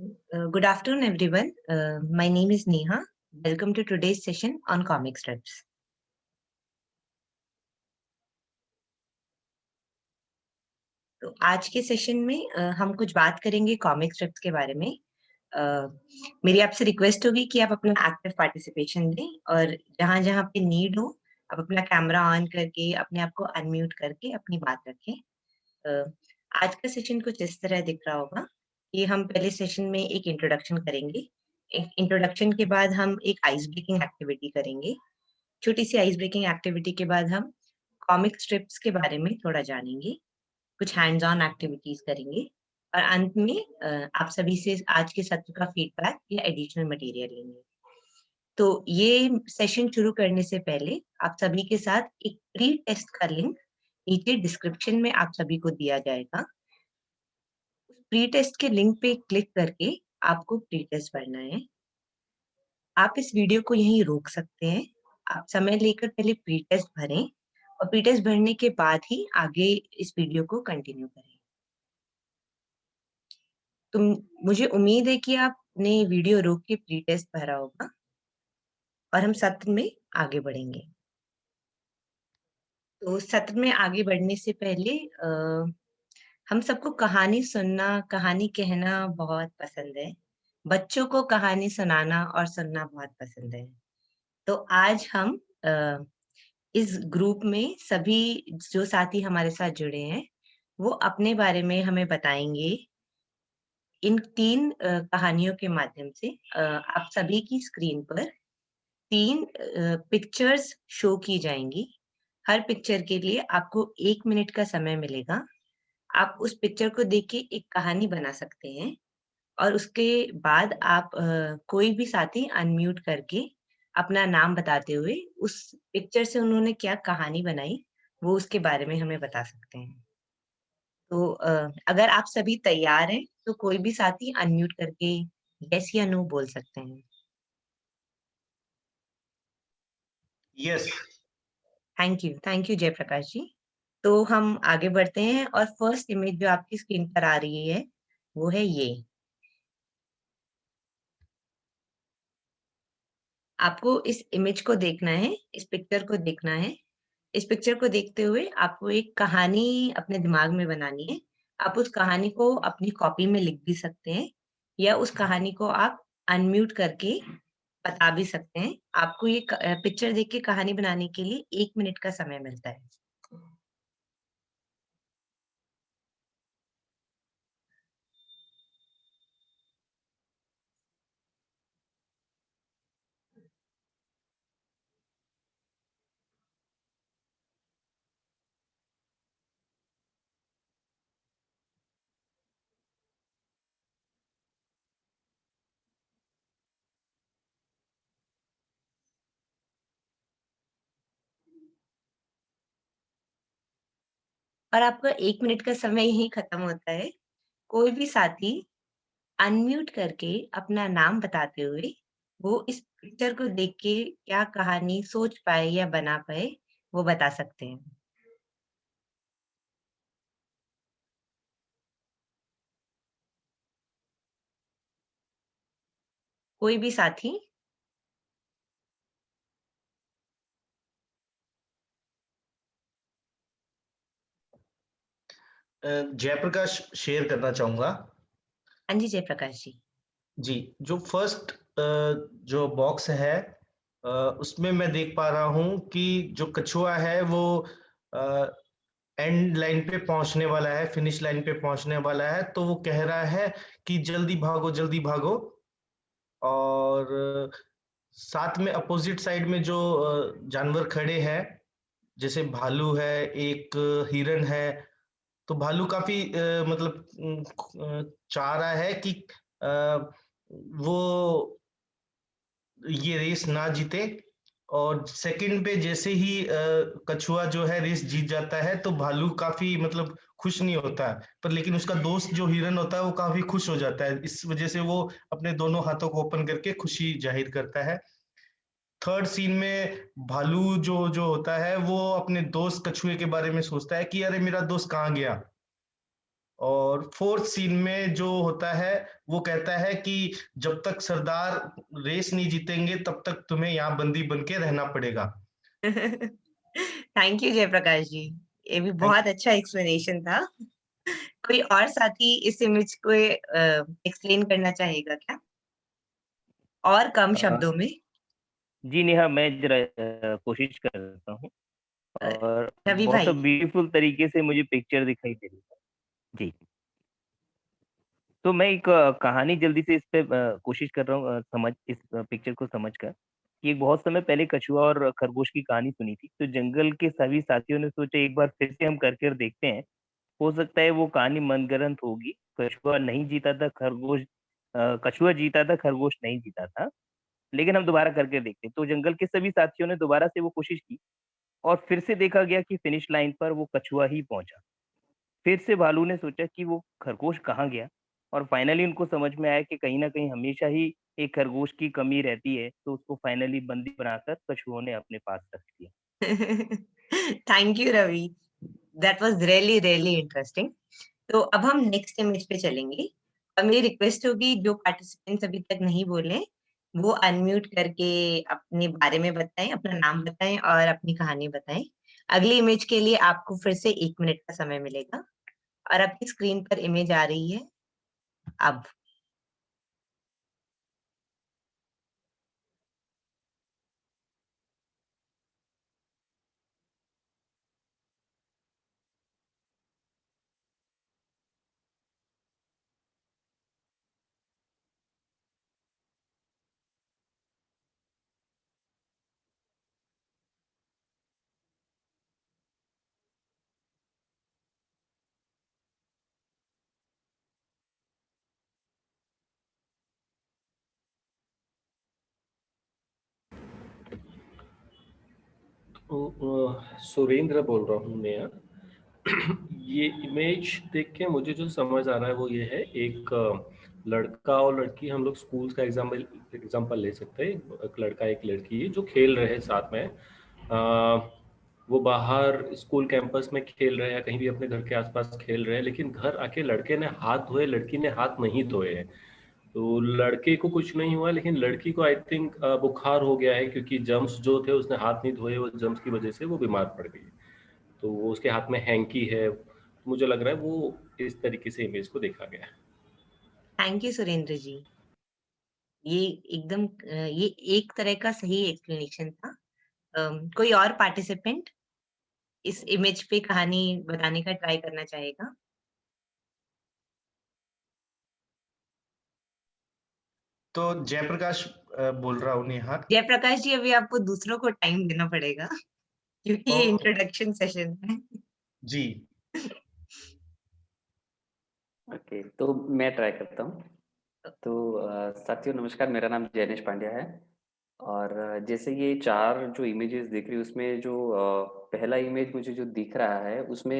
Good afternoon, everyone. My name is Neha. Welcome to today's session on comic strips. तो आज के session में हम कुछ बात करेंगे कॉमिक स्ट्रिप्स के बारे में। मेरी आपसे रिक्वेस्ट होगी कि आप अपना एक्टिव पार्टिसिपेशन दें और जहाँ-जहाँ पे नीड हो, आप अपना कैमरा ऑन करके, अपने आप को अनम्यूट करके अपनी बात रखें। अ, आज का सेशन कुछ इस तरह दिख रहा होगा कि हम पहले सेशन में एक इंट्रोडक्शन करेंगे। इंट्रोडक्शन के बाद हम एक आइस ब्रेकिंग एक्टिविटी करेंगे। छोटी-सी आइस ब्रेकिंग एक्टिविटी के बाद हम कॉमिक स्ट्रिप्स के बारे में थोड़ा जानेंगे, कुछ हैंड्स ऑन एक्टिविटीज़ करेंगे और अंत में आप सभी से आज के सत्र का फीडबैक या एडिशनल मटेरियल लेंगे। तो ये सेशन शुरू करने से पहले आप सभी के साथ एक प्री टेस्ट का लिंक नीचे डिस्क्रिप्शन में आप सभी को दिया जाएगा। उस प्री टेस्ट के लिंक पे क्लिक करके आपको प्री टेस्ट भरना है। आप इस वीडियो को यहीं रोक सकते हैं। आप समय लेकर पहले प्री टेस्ट भरें और प्री टेस्ट भरने के बाद ही आगे इस वीडियो को कंटिन्यू करें। तो मुझे उम्मीद है कि आपने वीडियो रोक के प्री टेस्ट भरा होगा और हम सत्र में आगे बढ़ेंगे। तो सत्र में आगे बढ़ने से पहले हम सबको कहानी सुनना, कहानी कहना बहुत पसंद है। बच्चों को कहानी सुनाना और सुनना बहुत पसंद है। तो आज हम इस ग्रुप में सभी जो साथी हमारे साथ जुड़े हैं, वो अपने बारे में हमें बताएँगे। इन 3 कहानियों के माध्यम से आप सभी की स्क्रीन पर 3 पिक्चर्स शो की जाएँगी। हर पिक्चर के लिए आपको 1 मिनट का समय मिलेगा। आप उस पिक्चर को देख के एक कहानी बना सकते हैं और उसके बाद आप कोई भी साथी अनम्यूट करके अपना नाम बताते हुए उस पिक्चर से उन्होंने क्या कहानी बनाई, वो उसके बारे में हमें बता सकते हैं। तो अगर आप सभी तैयार हैं, तो कोई भी साथी अनम्यूट करके येस या नो बोल सकते हैं। यस। थैंक यू जयप्रकाश जी। तो हम आगे बढ़ते हैं और फर्स्ट इमेज जो आपकी स्क्रीन पर आ रही है, वो है ये। आपको इस इमेज को देखना है, इस पिक्चर को देखना है। इस पिक्चर को देखते हुए आपको एक कहानी अपने दिमाग में बनानी है। आप उस कहानी को अपनी कॉपी में लिख भी सकते हैं या उस कहानी को आप अनम्यूट करके बता भी सकते हैं। आपको ये पिक्चर देख के कहानी बनाने के लिए 1 मिनट का समय मिलता है। और आपका 1 मिनट का समय यहीं खत्म होता है। कोई भी साथी अनम्यूट करके अपना नाम बताते हुए वो इस पिक्चर को देख के क्या कहानी सोच पाए या बना पाए, वो बता सकते हैं। कोई भी साथी जयप्रकाश शेयर करना चाहूंगा। हाँ जी, जयप्रकाश जी। जी, जो फर्स्ट जो बॉक्स है, उसमें मैं देख पा रहा हूँ कि जो कछुआ है वो एंड लाइन पे पहुंचने वाला है, फिनिश लाइन पे पहुंचने वाला है, तो वो कह रहा है कि जल्दी भागो। और साथ में अपोजिट साइड में जो जानवर खड़े हैं, जैसे भालू है, एक हिरन है। तो भालू काफी मतलब चाह रहा है कि अ, वो ये रेस ना जीते। और सेकंड पे जैसे ही कछुआ जो है रेस जीत जाता है, तो भालू काफी मतलब खुश नहीं होता है, पर लेकिन उसका दोस्त जो हिरन होता है वो काफी खुश हो जाता है। इस वजह से वो अपने दोनों हाथों को ओपन करके खुशी जाहिर करता है। थर्ड सीन में भालू जो जो होता है वो अपने दोस्त कछुए के बारे में सोचता है कि अरे मेरा दोस्त कहाँ गया। और 4th सीन में जो होता है, वो कहता है कि जब तक सरदार रेस नहीं जीतेंगे, तब तक तुम्हें यहाँ बंदी बन के रहना पड़ेगा। थैंक यू जयप्रकाश जी। ये भी थैंक बहुत अच्छा एक्सप्लेनेशन था। कोई और साथी इस इमेज को एक्सप्लेन करना चाहेगा क्या? और कम अ, शब्दों में? जी नेहा, मैं जरा कोशिश करता हूँ अ, और रवि बहुत भाई। ब्यूटीफुल तरीके से मुझे पिक्चर दिखाई दे रही है। जी, तो मैं एक कहानी जल्दी से इस पे कोशिश कर रहा हूँ समझ इस पिक्चर को समझकर कि एक बहुत समय पहले कछुआ और खरगोश की कहानी सुनी थी। तो जंगल के सभी साथियों ने सोचा एक बार फिर से हम करके देखते हैं। हो सकता है वो कहानी मनगढ़ंत होगी। कछुआ जीता था, खरगोश नहीं जीता था। लेकिन हम दोबारा करके देखते हैं। तो जंगल के सभी साथियों ने दोबारा से वो कोशिश की और फिर से देखा गया कि फिनिश लाइन पर वो कछुआ ही पहुंचा। फिर से भालू ने सोचा कि वो खरगोश कहाँ गया और फाइनली उनको समझ में आया कि कहीं न कहीं हमेशा ही एक खरगोश की कमी रहती है, तो उसको फाइनली बंदी बनाकर कछुओं ने अपने पास रख लिया। Thank you Ravi. That was really really interesting. तो अब हम नेक्स्ट इमेज पे चलेंगे और मेरी रिक्वेस्ट होगी जो पार्टिसिपेंट्स अभी तक नहीं बोले, वो अनम्यूट करके अपने बारे में बताएँ, अपना नाम बताएँ और अपनी कहानी बताएँ। अगली इमेज के लिए आपको फिर से 1 मिनट का समय मिलेगा और आपकी स्क्रीन पर इमेज आ रही है अब। सुरेंद्र बोल रहा हूँ नेहा। ये इमेज देख के मुझे जो समझ आ रहा है वो ये है, एक लड़का और लड़की, हम लोग स्कूल्स का एग्जाम्पल ले सकते हैं। एक लड़का एक लड़की है जो खेल रहे हैं साथ में। वो बाहर स्कूल कैंपस में खेल रहे हैं या कहीं भी अपने घर के आसपास खेल रहे हैं, लेकिन घर आके लड़के ने हाथ धोए, लड़की ने हाथ नहीं धोए हैं। तो लड़के को कुछ नहीं हुआ, लेकिन लड़की को आई थिंक बुखार हो गया है, क्योंकि जर्म्स जो थे उसने हाथ नहीं धोए, वो जर्म्स की वजह से वो बीमार पड़ गई। तो वो उसके हाथ में हैंकी है। मुझे लग रहा है वो इस तरीके से इमेज को देखा गया है। थैंक यू सुरेंद्र जी। ये एकदम ये एक तरह का सही एक्सप्लेनेशन था। कोई और पार्टिसिपेंट इस इमेज पे कहानी बताने का ट्राई करना चाहेगा? तो जयप्रकाश बोल रहा हूँ नेहा। जयप्रकाश जी, अभी आपको दूसरों को टाइम देना पड़ेगा क्योंकि ये ओके, इंट्रोडक्शन सेशन है। जी। ओके, तो मैं ट्राई करता हूँ। तो साथियों नमस्कार, मेरा नाम जैनेश पांड्या है। और जैसे ये 4 जो इमेजेस दिख रही है उसमें जो पहला इमेज मुझे जो दिख रहा है उसमें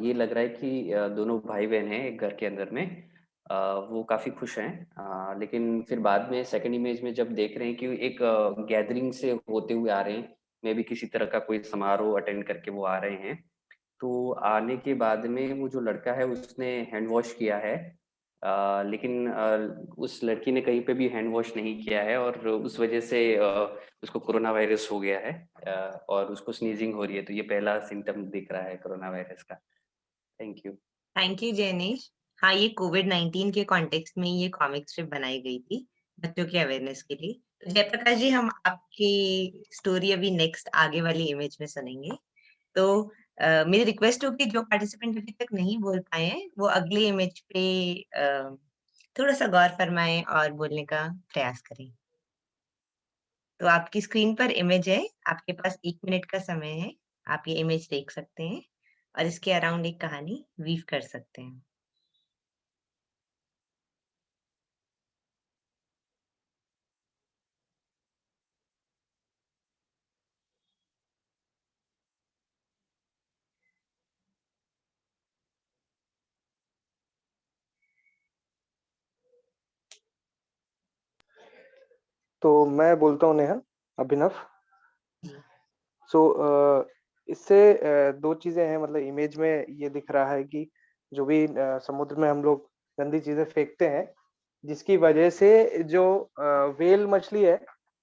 ये लग रहा है कि दोनों भाई-बहन हैं एक घर के अंदर में। वो काफ़ी खुश हैं। लेकिन फिर बाद में सेकंड इमेज में जब देख रहे हैं कि एक गैदरिंग से होते हुए आ रहे हैं, मे बी किसी तरह का कोई समारोह अटेंड करके वो आ रहे हैं। तो आने के बाद में वो जो लड़का है उसने हैंड वॉश किया है। लेकिन उस लड़की ने कहीं पे भी हैंड वॉश नहीं किया है और उस वजह से उसको कोरोना वायरस हो गया है। और उसको स्नीजिंग हो रही है, तो ये पहला सिम्पटम दिख रहा है कोरोना वायरस का। Thank you. Thank you Jainesh. हाँ, ये कोविड-19 के कॉन्टेक्स्ट में ये कॉमिक स्ट्रिप बनाई गई थी, बच्चों के अवेयरनेस के लिए। तो जयप्रकाश जी, हम आपकी स्टोरी अभी नेक्स्ट आगे वाली इमेज में सुनेंगे। तो मेरी रिक्वेस्ट होगी जो पार्टिसिपेंट अभी तक नहीं बोल पाए हैं, वो अगली इमेज पे थोड़ा-सा गौर फरमाएँ और बोलने का प्रयास करें। तो आपकी स्क्रीन पर इमेज है, आपके पास 1 मिनट का समय है। आप ये इमेज देख सकते हैं और इसके अराउंड एक कहानी वीव कर सकते हैं। तो मैं बोलता हूँ नेहा, अभिनव। जी। सो इससे 2 चीज़ें हैं, मतलब इमेज में ये दिख रहा है कि जो भी समुद्र में हम लोग गंदी चीजें फेंकते हैं, जिसकी वजह से जो व्हेल मछली है,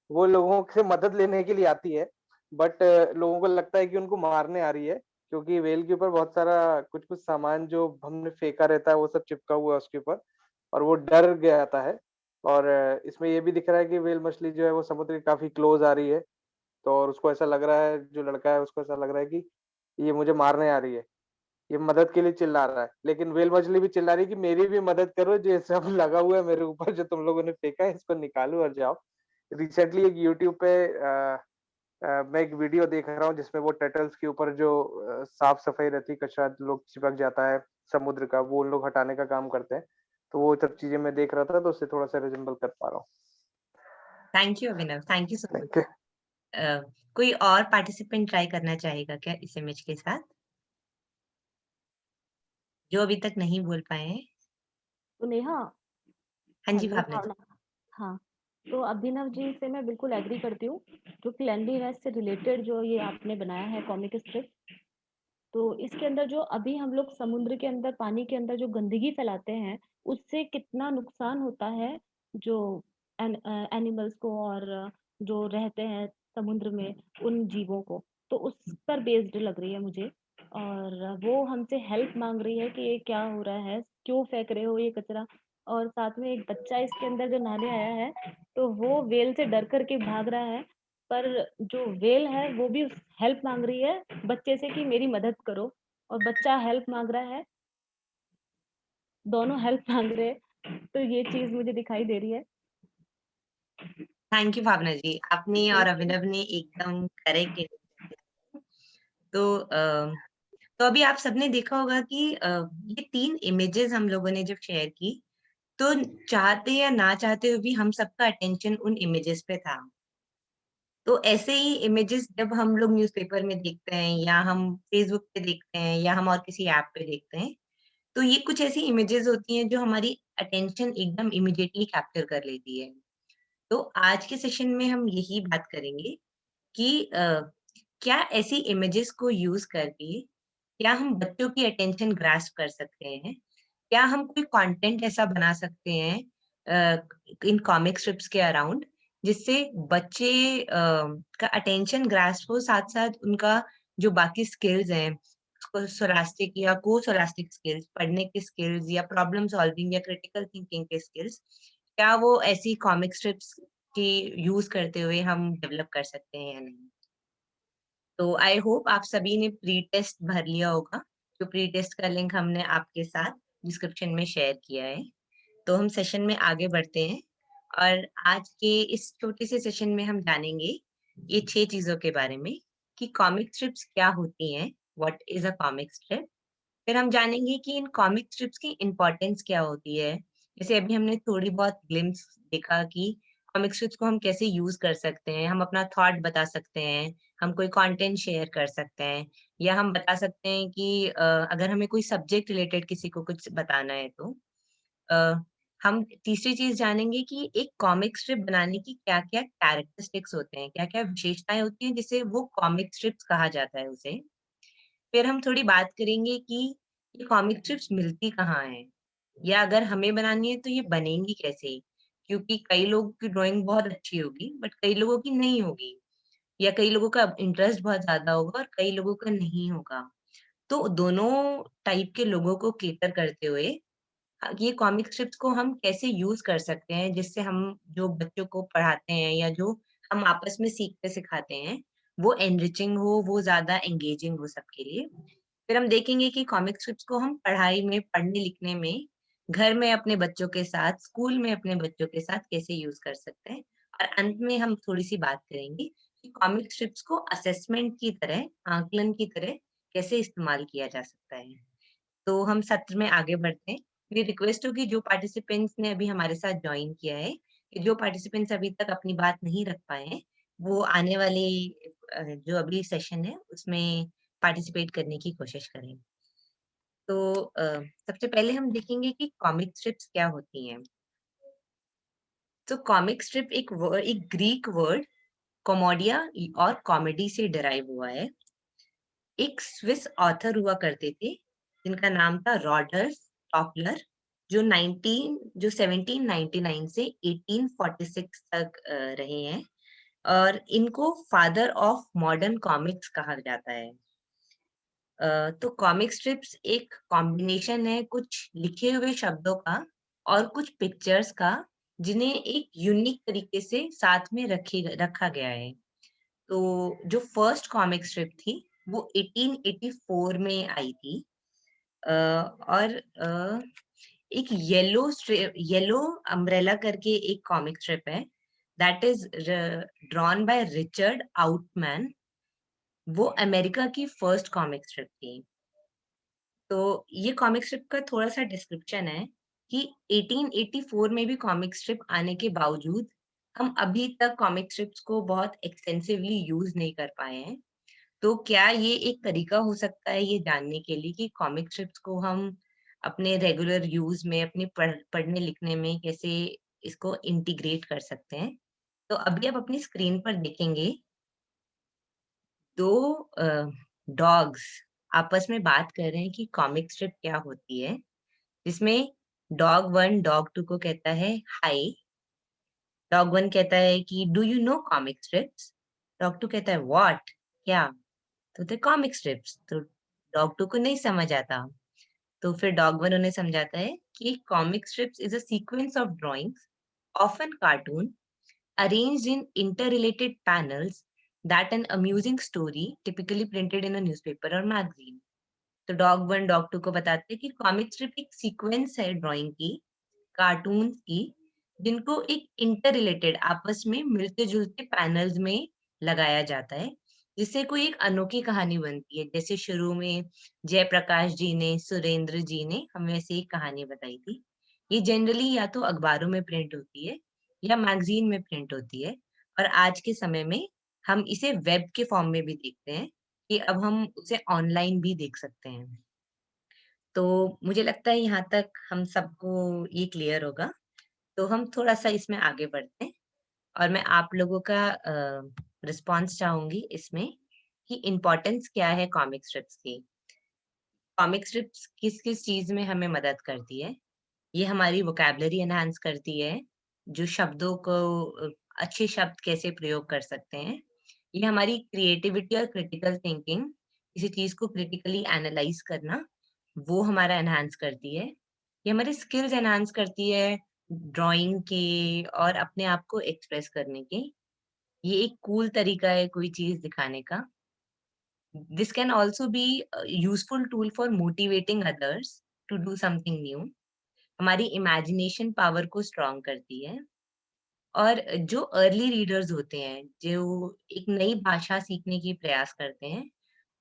वो लोगों से मदद लेने के लिए आती है, बट लोगों को लगता है कि उनको मारने आ रही है, क्योंकि व्हेल के ऊपर बहुत सारा कुछ-कुछ सामान जो हमने फेंका रहता है, वो सब चिपका हुआ है उसके ऊपर और वो डर जाता है। और इसमें ये भी दिख रहा है कि व्हेल मछली जो है वो समुद्र के काफ़ी क्लोज़ आ रही है, तो और उसको ऐसा लग रहा है, जो लड़का है उसको ऐसा लग रहा है कि ये मुझे मारने आ रही है। ये मदद के लिए चिल्ला रहा है, लेकिन व्हेल मछली भी चिल्ला रही है कि मेरी भी मदद करो, जो ये सब लगा हुआ है मेरे ऊपर जो तुम लोगों ने फेंका है, इसको निकालो और जाओ। रिसेंटली एक यूट्यूब पे मैं एक वीडियो देख रहा हूँ जिसमें वो टर्टल्स के ऊपर जो साफ-सफाई रहती है, कचरा लोग चिपक जाता है समुद्र का, वो उन लोग हटाने का काम करते हैं। तो वो सब चीज़ें मैं देख रहा था, तो उससे थोड़ा-सा रिज़ेम्बल कर पा रहा हूँ। Thank you Abhinav, thank you so much. Thank you. कोई और पार्टिसिपेंट ट्राई करना चाहेगा क्या इस इमेज के साथ? जो अभी तक नहीं बोल पाए हैं? तो नेहा, हाँ जी, हेलो भावना जी। भावना। हाँ, तो अभिनव जी से मैं बिल्कुल एग्री करती हूँ, जो क्लेanलीनेस से रिलेटेड जो ये आपने बनाया है कॉमिक स्ट्रिप, तो इसके अंदर जो अभी हम लोग समुद्र के अंदर, पानी के अंदर जो गंदगी फैलाते हैं, उससे कितना नुकसान होता है जो एनिमल्स को और जो रहते हैं समुद्र में, उन जीवों को। तो उस पर बेस्ड लग रही है मुझे, और वो हमसे हेल्प माँग रही है कि ये क्या हो रहा है? क्यों फेंक रहे हो ये कचरा? और साथ में एक बच्चा इसके अंदर जो नहाने आया है, तो वो व्हेल से डर कर के भाग रहा है, पर जो व्हेल है वो भी हेल्प माँग रही है बच्चे से कि मेरी मदद करो, और बच्चा हेल्प माँग रहा है, दोनों हेल्प माँग रहे हैं। तो ये चीज़ मुझे दिखाई दे रही है। थैंक यू भावना जी। आपने और थैंक यू। अभिनव ने एकदम करेक्ट तो तो अभी आप सबने देखा होगा कि ये 3 इमेजेस हम लोगों ने जब शेयर की, तो चाहते या ना चाहते हुए भी हम सबका अटेंशन उन इमेजेस पे था। तो ऐसे ही इमेजेस जब हम लोग न्यूज़पेपर में देखते हैं या हम फेसबुक पे देखते हैं या हम और किसी ऐप पे देखते हैं, तो ये कुछ ऐसी इमेजेस होती हैं जो हमारी अटेंशन एकदम इमीडिएटली कैप्चर कर लेती है। तो आज के सेशन में हम यही बात करेंगे कि क्या ऐसी इमेजेस को यूज़ करके क्या हम बच्चों की अटेंशन ग्रास्प कर सकते हैं? क्या हम कोई कंटेंट ऐसा बना सकते हैं इन कॉमिक स्ट्रिप्स के अराउंड जिससे बच्चे का अटेंशन ग्रास्प हो, साथ-साथ उनका जो बाकी स्किल्स हैं, स्कोलास्टिक या को-स्कोलास्टिक स्किल्स, पढ़ने की स्किल्स या प्रॉब्लम सॉल्विंग या क्रिटिकल थिंकिंग के स्किल्स, क्या वो ऐसी कॉमिक स्ट्रिप्स की यूज़ करते हुए हम डेवलप कर सकते हैं या नहीं? तो आई होप आप सभी ने प्री टेस्ट भर लिया होगा। तो प्री टेस्ट का लिंक हमने आपके साथ डिस्क्रिप्शन में शेयर किया है। तो हम सेशन में आगे बढ़ते हैं और आज के इस छोटे से सेशन में हम जानेंगे ये 6 चीज़ों के बारे में कि कॉमिक स्ट्रिप्स क्या होती हैं, what is a comic strip? फिर हम जानेंगे कि इन कॉमिक स्ट्रिप्स की इम्पोर्टेंस क्या होती है। जैसे अभी हमने थोड़ी बहुत ग्लिम्प्स देखा कि कॉमिक स्ट्रिप्स को हम कैसे यूज़ कर सकते हैं, हम अपना थॉट बता सकते हैं, हम कोई कंटेंट शेयर कर सकते हैं या हम बता सकते हैं कि अगर हमें कोई सब्जेक्ट रिलेटेड किसी को कुछ बताना है तो अ, हम तीसरी चीज़ जानेंगे कि एक कॉमिक स्ट्रिप बनाने की क्या-क्या कैरेक्टरिस्टिक्स होते हैं, क्या-क्या विशेषताएँ होती हैं जिससे वो कॉमिक स्ट्रिप्स कहा जाता है उसे। फिर हम थोड़ी बात करेंगे कि ये कॉमिक स्ट्रिप्स मिलती कहाँ हैं? या अगर हमें बनानी है तो ये बनेंगी कैसे? क्योंकि कई लोगों की ड्राइंग बहुत अच्छी होगी, बट कई लोगों की नहीं होगी या कई लोगों का इंटरेस्ट बहुत ज़्यादा होगा और कई लोगों का नहीं होगा। तो दोनों टाइप के लोगों को कैटर करते हुए ये कॉमिक स्ट्रिप्स को हम कैसे यूज़ कर सकते हैं जिससे हम जो बच्चों को पढ़ाते हैं या जो हम आपस में सीखते सिखाते हैं, वो एनरिचिंग हो, वो ज़्यादा एंगेजिंग हो सबके लिए। फिर हम देखेंगे कि कॉमिक स्ट्रिप्स को हम पढ़ाई में, पढ़ने-लिखने में, घर में अपने बच्चों के साथ, स्कूल में अपने बच्चों के साथ कैसे यूज़ कर सकते हैं। और अंत में हम थोड़ी-सी बात करेंगे कि कॉमिक स्ट्रिप्स को असेसमेंट की तरह, आकलन की तरह कैसे इस्तेमाल किया जा सकता है। तो हम सत्र में आगे बढ़ते हैं। मेरी रिक्वेस्ट होगी जो पार्टिसिपेंट्स ने अभी हमारे साथ जॉइन किया है, कि जो पार्टिसिपेंट्स अभी तक अपनी बात नहीं रख पाए हैं, वो आने वाली जो अगली सेशन है उसमें पार्टिसिपेट करने की कोशिश करें। तो सबसे पहले हम देखेंगे कि कॉमिक स्ट्रिप्स क्या होती हैं। तो कॉमिक स्ट्रिप एक ग्रीक वर्ड कॉमोडिया और कॉमेडी से डिराइव हुआ है। एक स्विस ऑथर हुआ करते थे, जिनका नाम था रॉडर्स टॉपलर, जो 1799 से 1846 तक रहे हैं, और इनको फादर ऑफ मॉडर्न कॉमिक्स कहा जाता है। तो कॉमिक स्ट्रिप्स एक कॉम्बिनेशन है कुछ लिखे हुए शब्दों का और कुछ पिक्चर्स का, जिन्हें एक यूनिक तरीके से साथ में रखा गया है। तो जो फर्स्ट कॉमिक स्ट्रिप थी वो 1884 में आई थी, और एक येलो अम्ब्रेला करके एक कॉमिक स्ट्रिप है, that is drawn by Richard Outman. वो अमेरिका की फर्स्ट कॉमिक स्ट्रिप थी। तो ये कॉमिक स्ट्रिप का थोड़ा सा डिस्क्रिप्शन है कि 1884 में भी कॉमिक स्ट्रिप आने के बावजूद हम अभी तक कॉमिक स्ट्रिप्स को बहुत एक्सटेंसिवली यूज नहीं कर पाए हैं। तो क्या ये एक तरीका हो सकता है ये जानने के लिए कि कॉमिक स्ट्रिप्स को हम अपने रेगुलर यूज में, अपने पढ़ने लिखने में कैसे इसको इंटीग्रेट कर सकते हैं? तो अभी आप अपनी स्क्रीन पर देखेंगे 2 डॉग्स आपस में बात कर रहे हैं कि कॉमिक स्ट्रिप क्या होती है, जिसमें डॉग 1 डॉग 2 को कहता है हाय। डॉग 1 कहता है कि do you know comic strips? Dog 2 कहता है व्हाट? क्या? तो द कॉमिक स्ट्रिप्स। तो डॉग 2 को नहीं समझ आता। तो फिर डॉग 1 उन्हें समझाता है कि comic strips is a sequence of drawings, often cartoon, arranged in interrelated panels that an amusing story typically printed in a newspaper or magazine. तो डॉग 1 डॉग 2 को बताते हैं कि कॉमिक स्ट्रिप एक सीक्वेंस है ड्राइंग की, कार्टून की, जिनको एक इंटर रिलेटेड आपस में मिलते जुलते पैनल्स में लगाया जाता है, जिससे कोई एक अनोखी कहानी बनती है। जैसे शुरू में जयप्रकाश जी ने, सुरेंद्र जी ने हमें ऐसे एक कहानी बताई थी। ये जनरली या तो अखबारों में प्रिंट होती है या मैगजीन में प्रिंट होती है, और आज के समय में हम इसे वेब के फॉर्म में भी देखते हैं कि अब हम उसे ऑनलाइन भी देख सकते हैं। तो मुझे लगता है यहाँ तक हम सबको ये क्लियर होगा। तो हम थोड़ा-सा इसमें आगे बढ़ते हैं, और मैं आप लोगों का रिस्पॉन्स चाहूँगी इसमें कि इम्पोर्टेंस क्या है कॉमिक स्ट्रिप्स की? कॉमिक स्ट्रिप्स किस-किस चीज़ में हमें मदद करती है? ये हमारी वोकैब्युलरी एनहांस करती है, जो शब्दों को अच्छे शब्द कैसे प्रयोग कर सकते हैं। ये हमारी क्रिएटिविटी और क्रिटिकल थिंकिंग, किसी चीज़ को क्रिटिकली एनालाइज़ करना, वो हमारा एनहांस करती है। ये हमारी स्किल्स एनहांस करती है, ड्राइंग के और अपने आप को एक्सप्रेस करने के। ये एक कूल तरीका है कोई चीज़ दिखाने का। This can also be useful tool for motivating others to do something new. हमारी इमेजिनेशन पावर को स्ट्रॉन्ग करती है। और जो अर्ली रीडर्स होते हैं, जो एक नई भाषा सीखने की प्रयास करते हैं,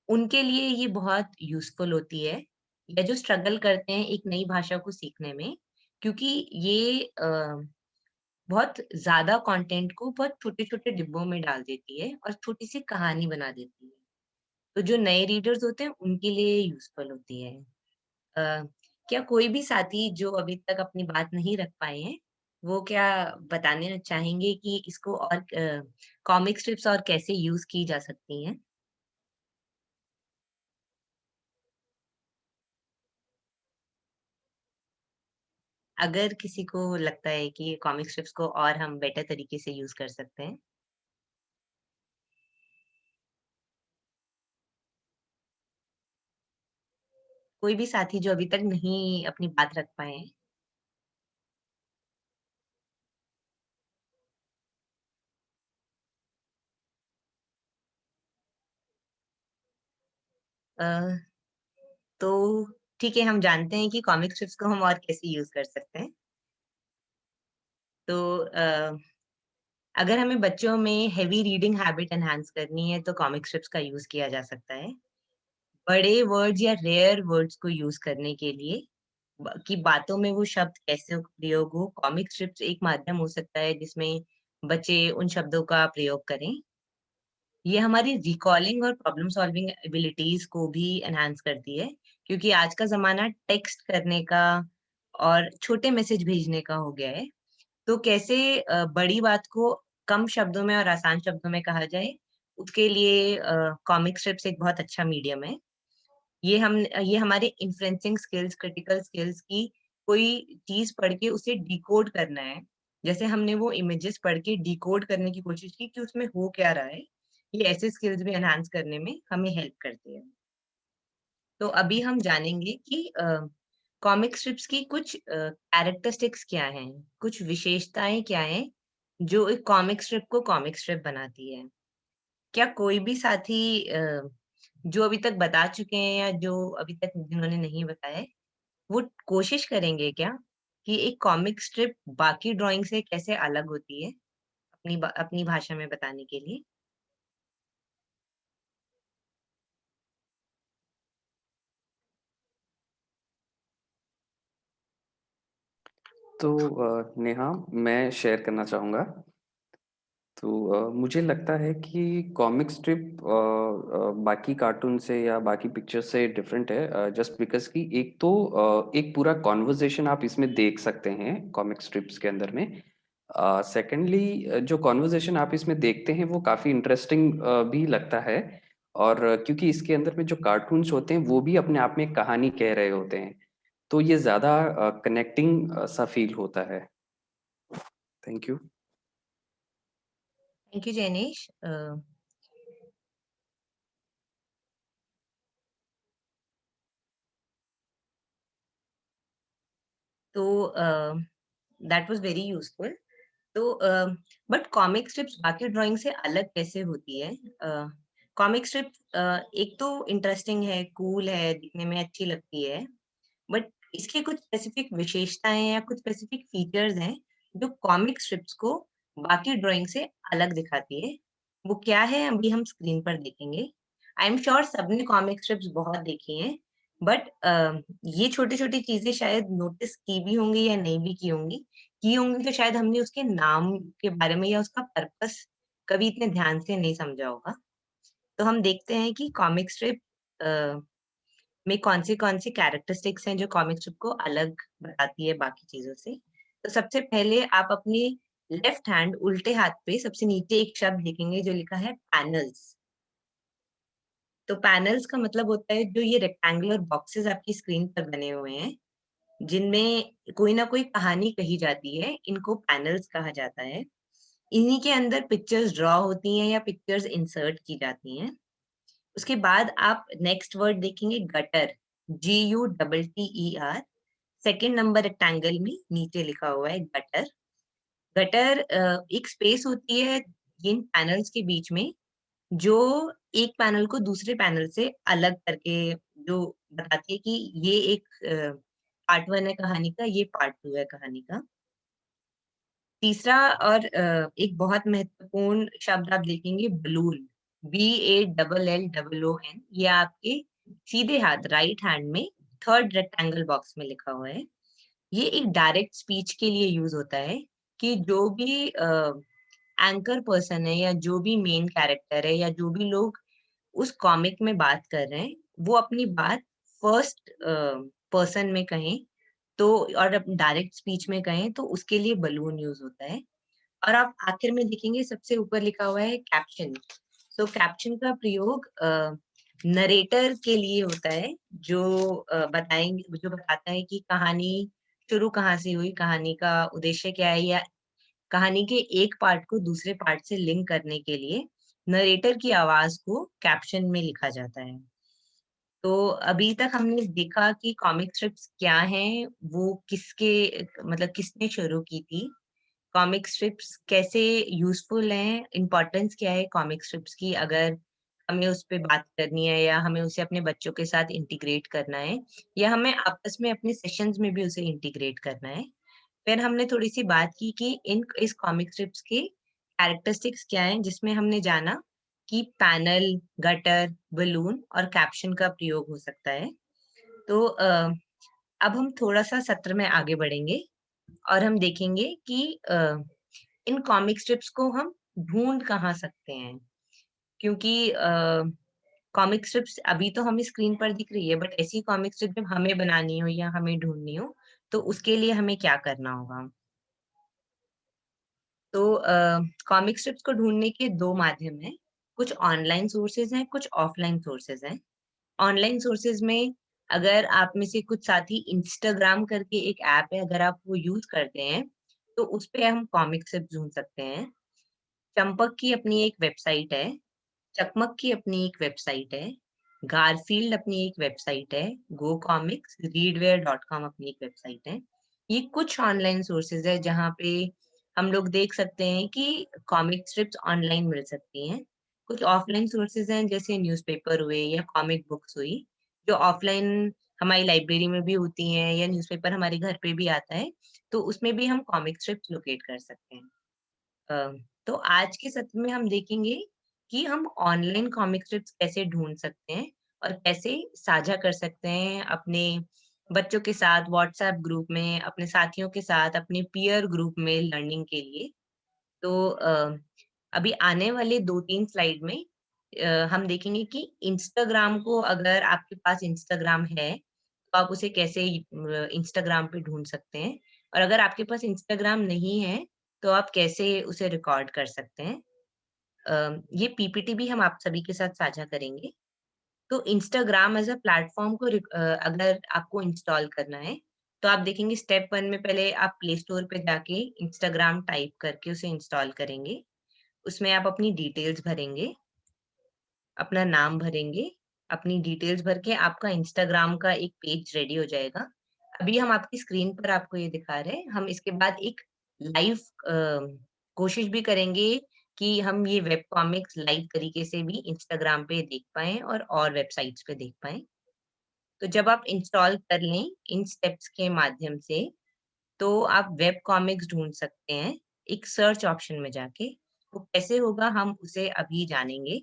उनके लिए ये बहुत यूज़फुल होती है, या जो स्ट्रगल करते हैं एक नई भाषा को सीखने में, क्योंकि ये बहुत ज़्यादा कंटेंट को बहुत छोटे-छोटे डिब्बों में डाल देती है और छोटी-सी कहानी बना देती है। तो जो नए रीडर्स होते हैं, उनके लिए यूज़फुल होती है। अ, क्या कोई भी साथी जो अभी तक अपनी बात नहीं रख पाए हैं, वो क्या बताने चाहेंगे कि इसको और कॉमिक स्ट्रिप्स और कैसे यूज़ की जा सकती हैं? अगर किसी को लगता है कि कॉमिक स्ट्रिप्स को और हम बेटर तरीके से यूज़ कर सकते हैं। कोई भी साथी जो अभी तक नहीं अपनी बात रख पाए हैं। अ, तो ठीक है, हम जानते हैं कि कॉमिक स्ट्रिप्स को हम और कैसे यूज़ कर सकते हैं। तो अगर हमें बच्चों में हेवी रीडिंग हैबिट एनहांस करनी है, तो कॉमिक स्ट्रिप्स का यूज़ किया जा सकता है। बड़े वर्ड्स या रेयर वर्ड्स को यूज़ करने के लिए, कि बातों में वो शब्द कैसे प्रयोग हो, कॉमिक स्ट्रिप्स एक माध्यम हो सकता है जिसमें बच्चे उन शब्दों का प्रयोग करें। ये हमारी रिकॉलिंग और प्रॉब्लम सॉल्विंग एबिलिटीज को भी एनहांस करती है, क्योंकि आज का ज़माना टेक्स्ट करने का और छोटे मैसेज भेजने का हो गया है। तो कैसे बड़ी बात को कम शब्दों में और आसान शब्दों में कहा जाए, उसके लिए कॉमिक स्ट्रिप्स एक बहुत अच्छा मीडियम है। ये हमारे इन्फ्लुएंसिंग स्किल्स, क्रिटिकल स्किल्स की कोई चीज पढ़ के उसे डिकोड करना है। जैसे हमने वो इमेजेस पढ़ के डिकोड करने की कोशिश की कि उसमें हो क्या रहा है। ये ऐसे स्किल्स भी एनहांस करने में हमें हेल्प करती है। तो अभी हम जानेंगे कि कॉमिक स्ट्रिप्स की कुछ कैरेक्टरिस्टिक्स क्या हैं, कुछ विशेषताएं क्या हैं जो एक कॉमिक स्ट्रिप को कॉमिक स्ट्रिप बनाती है। क्या कोई भी साथी जो अभी तक बता चुके हैं या जो अभी तक जिन्होंने नहीं बताया है, वो कोशिश करेंगे क्या कि एक कॉमिक स्ट्रिप बाकी ड्राइंग से कैसे अलग होती है अपनी भाषा में बताने के लिए? तो नेहा, मैं शेयर करना चाहूँगा। तो मुझे लगता है कि कॉमिक स्ट्रिप बाकी कार्टून से या बाकी पिक्चर से डिफरेंट है, जस्ट बिकॉज़ कि एक तो एक पूरा कन्वर्सेशन आप इसमें देख सकते हैं कॉमिक स्ट्रिप्स के अंदर में। सेकेंडली जो कन्वर्सेशन आप इसमें देखते हैं वो काफ़ी इंटरेस्टिंग भी लगता है, और क्योंकि इसके अंदर में जो कार्टून्स होते हैं वो भी अपने आप में एक कहानी कह रहे होते हैं, तो ये ज़्यादा कनेक्टिंग सा फ़ील होता है। Thank you. Thank you Jainesh. तो दैट वाज वेरी यूजफुल। तो बट कॉमिक स्ट्रिप्स बाकी ड्राइंग से अलग कैसे होती है? कॉमिक स्ट्रिप एक तो इंटरेस्टिंग है, कूल है, दिखने में अच्छी लगती है, बट इसकी कुछ स्पेसिफिक विशेषताएं या कुछ स्पेसिफिक फीचर्स हैं जो कॉमिक स्ट्रिप्स को बाकी ड्राइंग से अलग दिखाती है। वो क्या है अभी हम स्क्रीन पर देखेंगे। आई एम श्योर सबने कॉमिक स्ट्रिप्स बहुत देखी हैं, बट ये छोटी छोटी चीजें शायद नोटिस की भी होंगी या नहीं भी की होंगी तो शायद हमने उसके नाम के बारे में या उसका पर्पस कभी इतने ध्यान से नहीं समझा होगा। तो हम देखते हैं कि कॉमिक स्ट्रिप में कौन सी कैरेक्टरिस्टिक्स हैं जो कॉमिक स्ट्रिप को अलग बताती है बाकी चीजों से। तो सबसे पहले आप अपने लेफ्ट हैंड उल्टे हाथ पे सबसे नीचे एक शब्द देखेंगे जो लिखा है पैनल्स। तो पैनल्स का मतलब होता है जो ये रेक्टेंगुलर बॉक्सेस आपकी स्क्रीन पर बने हुए हैं, जिनमें कोई ना कोई कहानी कही जाती है, इनको पैनल्स कहा जाता है। इन्हीं के अंदर पिक्चर्स ड्रॉ होती हैं या पिक्चर्स इंसर्ट की जाती हैं। उसके बाद आप नेक्स्ट वर्ड देखेंगे gutter, GUTTER। Second number rectangle में नीचे लिखा हुआ है गटर। गटर एक स्पेस होती है इन पैनल्स के बीच में जो एक पैनल को दूसरे पैनल से अलग करके जो बताती है कि ये एक पार्ट वन है कहानी का, ये पार्ट टू है कहानी का। तीसरा और एक बहुत महत्वपूर्ण शब्द आप देखेंगे बलून, BALLOON। ये आपके सीधे हाथ राइट हैंड में थर्ड रेक्टेंगल बॉक्स में लिखा हुआ है। ये एक डायरेक्ट स्पीच के लिए यूज होता है कि जो भी एंकर पर्सन है या जो भी मेन कैरेक्टर है या जो भी लोग उस कॉमिक में बात कर रहे हैं वो अपनी बात फर्स्ट पर्सन में कहें, तो और डायरेक्ट स्पीच में कहें तो उसके लिए बलून यूज होता है। और आप आखिर में देखेंगे सबसे ऊपर लिखा हुआ है कैप्शन। तो कैप्शन का प्रयोग नरेटर के लिए होता है जो बताएंगे, जो बताता है कि कहानी शुरू कहाँ से हुई, कहानी का उद्देश्य क्या है, या कहानी के एक पार्ट को दूसरे पार्ट से लिंक करने के लिए नरेटर की आवाज को कैप्शन में लिखा जाता है। तो अभी तक हमने देखा कि कॉमिक स्ट्रिप्स क्या हैं, वो किसके मतलब किसने शुरू की थी, कॉमिक स्ट्रिप्स कैसे यूजफुल हैं, इम्पोर्टेंस क्या है कॉमिक स्ट्रिप्स की अगर हमें उस पे बात करनी है या हमें उसे अपने बच्चों के साथ इंटीग्रेट करना है या हमें आपस में अपने सेशंस में भी उसे इंटीग्रेट करना है। फिर हमने थोड़ी सी बात की कि इस कॉमिक स्ट्रिप्स के कैरेक्टरिस्टिक्स क्या हैं, जिसमें हमने जाना कि पैनल, गटर, बलून और कैप्शन का प्रयोग हो सकता है। तो अब हम थोड़ा सा सत्र में आगे बढ़ेंगे और हम देखेंगे कि इन कॉमिक स्ट्रिप्स को हम ढूंढ कहाँ सकते हैं, क्योंकि कॉमिक स्ट्रिप्स अभी तो हमें स्क्रीन पर दिख रही है, बट ऐसी कॉमिक स्ट्रिप जब हमें बनानी हो या हमें ढूंढनी हो तो उसके लिए हमें क्या करना होगा। तो कॉमिक स्ट्रिप्स को ढूंढने के दो माध्यम हैं, कुछ ऑनलाइन सोर्सेज हैं, कुछ ऑफलाइन सोर्सेज हैं। ऑनलाइन सोर्सेज में अगर आप में से कुछ साथी इंस्टाग्राम करके एक ऐप है, अगर आप वो यूज़ करते हैं, तो उस पे हम कॉमिक स्ट्रिप्स ढूँढ सकते हैं। चंपक की अपनी एक वेबसाइट है, चकमक की अपनी एक वेबसाइट है, गारफील्ड अपनी एक वेबसाइट है, गो कॉमिक्स, रीडवेयर.com अपनी एक वेबसाइट है। ये कुछ ऑनलाइन सोर्सेज़ है जहाँ पे हम लोग देख सकते हैं कि कॉमिक स्ट्रिप्स ऑनलाइन मिल सकती हैं। कुछ ऑफलाइन सोर्सेज़ हैं जैसे न्यूज़पेपर हुए या कॉमिक बुक्स हुई, जो ऑफलाइन हमारी लाइब्रेरी में भी होती हैं या न्यूज़पेपर हमारे घर पे भी आता है, तो उसमें भी हम कॉमिक स्ट्रिप्स लोकेट कर सकते हैं। तो आज के सत्र में हम देखेंगे कि हम ऑनलाइन कॉमिक स्ट्रिप्स कैसे ढूँढ सकते हैं और कैसे साझा कर सकते हैं अपने बच्चों के साथ व्हाट्सएप ग्रुप में, अपने साथियों के साथ, अपने पीयर ग्रुप में लर्निंग के लिए। तो अभी आने वाले 2-3 स्लाइड में हम देखेंगे कि इंस्टाग्राम को अगर आपके पास इंस्टाग्राम है, तो आप उसे कैसे इंस्टाग्राम पे ढूँढ सकते हैं और अगर आपके पास इंस्टाग्राम नहीं है, तो आप कैसे उसे रिकॉर्ड कर सकते हैं। ये पीपीटी भी हम आप सभी के साथ साझा करेंगे। तो इंस्टाग्राम एज़ अ प्लेटफ़ॉर्म को अगर आपको इंस्टॉल करना है, तो आप देखेंगे स्टेप 1 में पहले आप प्ले स्टोर पे जाके इंस्टाग्राम टाइप करके उसे इंस्टॉल करेंगे। उसमें आप अपनी डिटेल्स भरेंगे, अपना नाम भरेंगे, अपनी डिटेल्स भर के आपका इंस्टाग्राम का एक पेज रेडी हो जाएगा। अभी हम आपकी स्क्रीन पर आपको ये दिखा रहे हैं। हम इसके बाद एक लाइव कोशिश भी करेंगे कि हम ये वेब कॉमिक्स लाइव तरीके से भी इंस्टाग्राम पे देख पाएँ और वेबसाइट्स पे देख पाएँ। तो जब आप इंस्टॉल कर लें इन स्टेप्स के माध्यम से, तो आप वेब कॉमिक्स ढूँढ सकते हैं, एक सर्च ऑप्शन में जाके। वो कैसे होगा हम उसे अभी जानेंगे।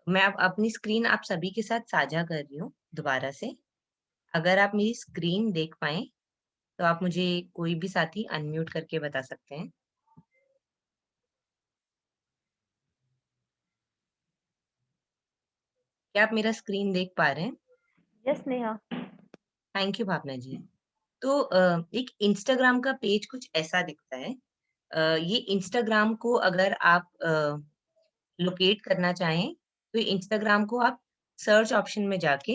मैं अब अपनी स्क्रीन आप सभी के साथ साझा कर रही हूँ दोबारा से। अगर आप मेरी स्क्रीन देख पाएँ, तो आप मुझे कोई भी साथी अनम्यूट करके बता सकते हैं। क्या आप मेरा स्क्रीन देख पा रहे हैं? Yes Neha. Thank you Bhavna जी। तो एक इंस्टाग्राम का पेज कुछ ऐसा दिखता है। ये इंस्टाग्राम को अगर आप लोकेट करना चाहें, तो इंस्टाग्राम को आप सर्च ऑप्शन में जाके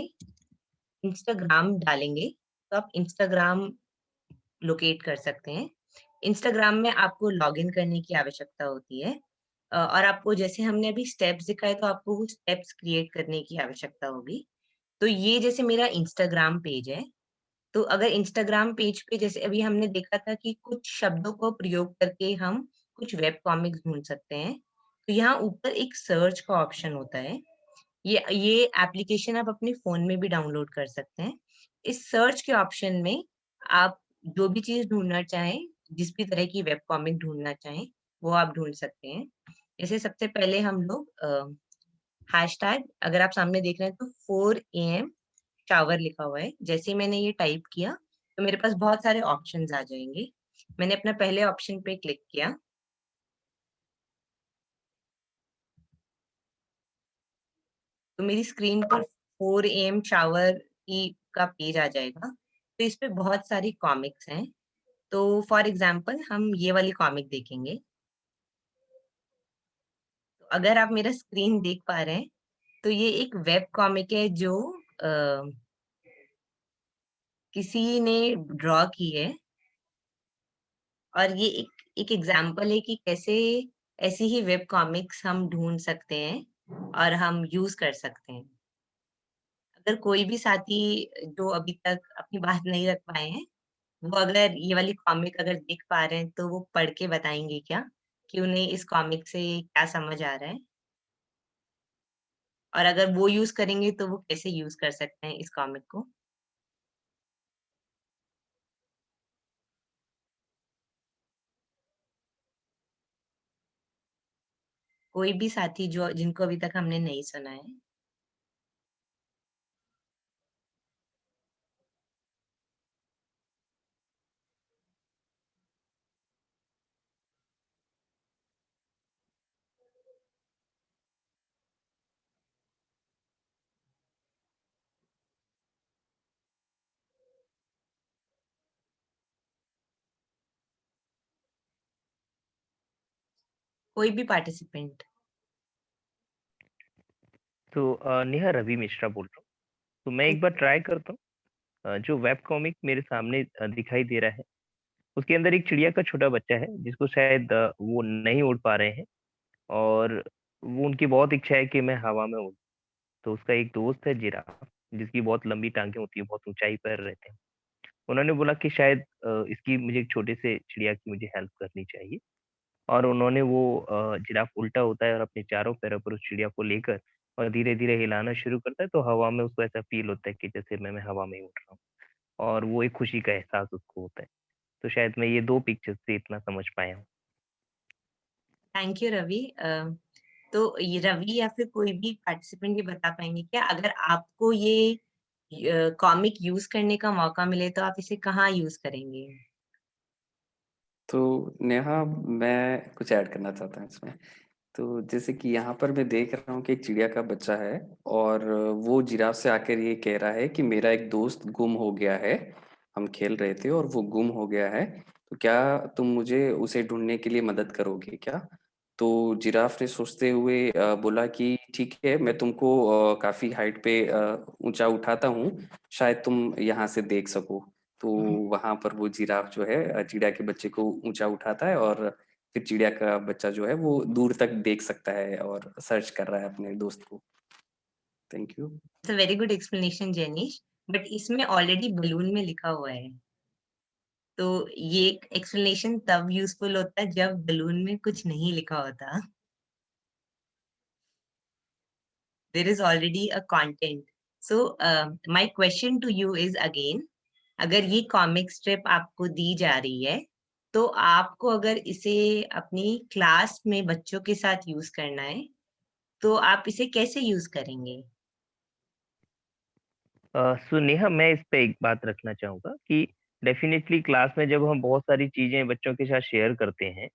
इंस्टाग्राम डालेंगे, तो आप इंस्टाग्राम लोकेट कर सकते हैं। इंस्टाग्राम में आपको लॉगिन करने की आवश्यकता होती है और आपको जैसे हमने अभी स्टेप्स दिखाए तो आपको वो स्टेप्स क्रिएट करने की आवश्यकता होगी। तो ये जैसे मेरा इंस्टाग्राम पेज है, तो अगर इंस्टाग्राम पेज पे जैसे अभी हमने देखा था कि कुछ शब्दों को प्रयोग करके हम कुछ वेब कॉमिक्स ढूँढ सकते हैं। तो यहाँ ऊपर एक सर्च का ऑप्शन होता है। ये एप्लीकेशन आप अपने फ़ोन में भी डाउनलोड कर सकते हैं। इस सर्च के ऑप्शन में आप जो भी चीज़ ढूँढना चाहें, जिस भी तरह की वेब कॉमिक ढूँढना चाहें, वो आप ढूँढ सकते हैं। जैसे सबसे पहले हम लोग हैशटैग अगर आप सामने देख रहे हैं तो 4 एएम शावर लिखा हुआ है। जैसे ही मैंने ये टाइप किया, तो मेरे पास बहुत सारे ऑप्शंस आ जाएँगे। मैंने अपना पहले ऑप्शन पे क्लिक किया। तो मेरी स्क्रीन पर 4 एएम शावर की का पेज आ जाएगा। तो इस पे बहुत सारी कॉमिक्स हैं। तो फॉर एग्ज़ाम्पल हम ये वाली कॉमिक देखेंगे। तो अगर आप मेरा स्क्रीन देख पा रहे हैं, तो ये एक वेब कॉमिक है जो अ, किसी ने ड्रॉ की है और ये एक एग्ज़ाम्पल है कि कैसे ऐसी ही वेब कॉमिक्स हम ढूँढ सकते हैं और हम यूज़ कर सकते हैं। अगर कोई भी साथी जो अभी तक अपनी बात नहीं रख पाए हैं, वो अगर ये वाली कॉमिक अगर देख पा रहे हैं, तो वो पढ़ के बताएँगे क्या? कि उन्हें इस कॉमिक से क्या समझ आ रहा है? और अगर वो यूज़ करेंगे, तो वो कैसे यूज़ कर सकते हैं इस कॉमिक को? कोई भी साथी जो जिनको अभी तक हमने नहीं सुना है। कोई भी पार्टिसिपेंट। तो नेहा, रवि मिश्रा बोल रहा हूँ। तो मैं एक बार ओके। ट्राई करता हूँ। जो वेब कॉमिक मेरे सामने दिखाई दे रहा है, उसके अंदर एक चिड़िया का छोटा बच्चा है जिसको शायद वो नहीं उड़ पा रहे हैं, और वो उनकी बहुत इच्छा है कि मैं हवा में उड़ूँ। तो उसका एक दोस्त है जिराफ, जिसकी बहुत लंबी टाँगें होती हैं, बहुत ऊँचाई पर रहते हैं। उन्होंने बोला कि शायद इसकी मुझे एक छोटे से चिड़िया की मुझे हेल्प करनी चाहिए, और उन्होंने वो जिराफ उल्टा होता है और अपने चारों पैरों पर उस चिड़िया को लेकर और धीरे-धीरे हिलाना शुरू करता है, तो हवा में उसको ऐसा फ़ील होता है कि जैसे मैं हवा में ही उड़ रहा हूँ, और वो एक खुशी का एहसास उसको होता है। तो शायद मैं ये 2 पिक्चर्स से इतना समझ पाया हूँ। Thank you Ravi. तो ये रवि या फिर कोई भी पार्टिसिपेंट ये बता पाएंगे क्या, अगर आपको ये कॉमिक यूज करने का मौका मिले तो आप इसे कहाँ यूज करेंगे? तो नेहा, मैं कुछ ऐड करना चाहता हूँ इसमें। तो जैसे कि यहाँ पर मैं देख रहा हूँ कि एक चिड़िया का बच्चा है, और वो जिराफ से आकर ये कह रहा है कि मेरा एक दोस्त गुम हो गया है। हम खेल रहे थे और वो गुम हो गया है, तो क्या तुम मुझे उसे ढूंढने के लिए मदद करोगे क्या? तो जिराफ ने सोचते हुए बोला कि ठीक है, मैं तुमको काफी हाइट पे ऊंचा उठाता हूँ, शायद तुम यहाँ से देख सको। तो वहां पर वो जिराफ जो है चिड़िया के बच्चे को ऊंचा उठाता है, और फिर चिड़िया का बच्चा जो है वो दूर तक देख सकता है और सर्च कर रहा है अपने दोस्त को। Thank you. It's a very good explanation Jenish, but इसमें ऑलरेडी बलून में लिखा हुआ है। तो ये एक्सप्लेनेशन तब यूजफुल होता है जब बलून में कुछ नहीं लिखा होता। There is already a content. So my question to you is again, अगर ये कॉमिक स्ट्रिप आपको दी जा रही है, तो आपको अगर इसे अपनी क्लास में बच्चों के साथ यूज करना है, तो आप इसे कैसे यूज करेंगे? सो नेहा, मैं इस पे एक बात रखना चाहूँगा कि डेफ़िनेटली क्लास में जब हम बहुत सारी चीज़ें बच्चों के साथ शेयर करते हैं,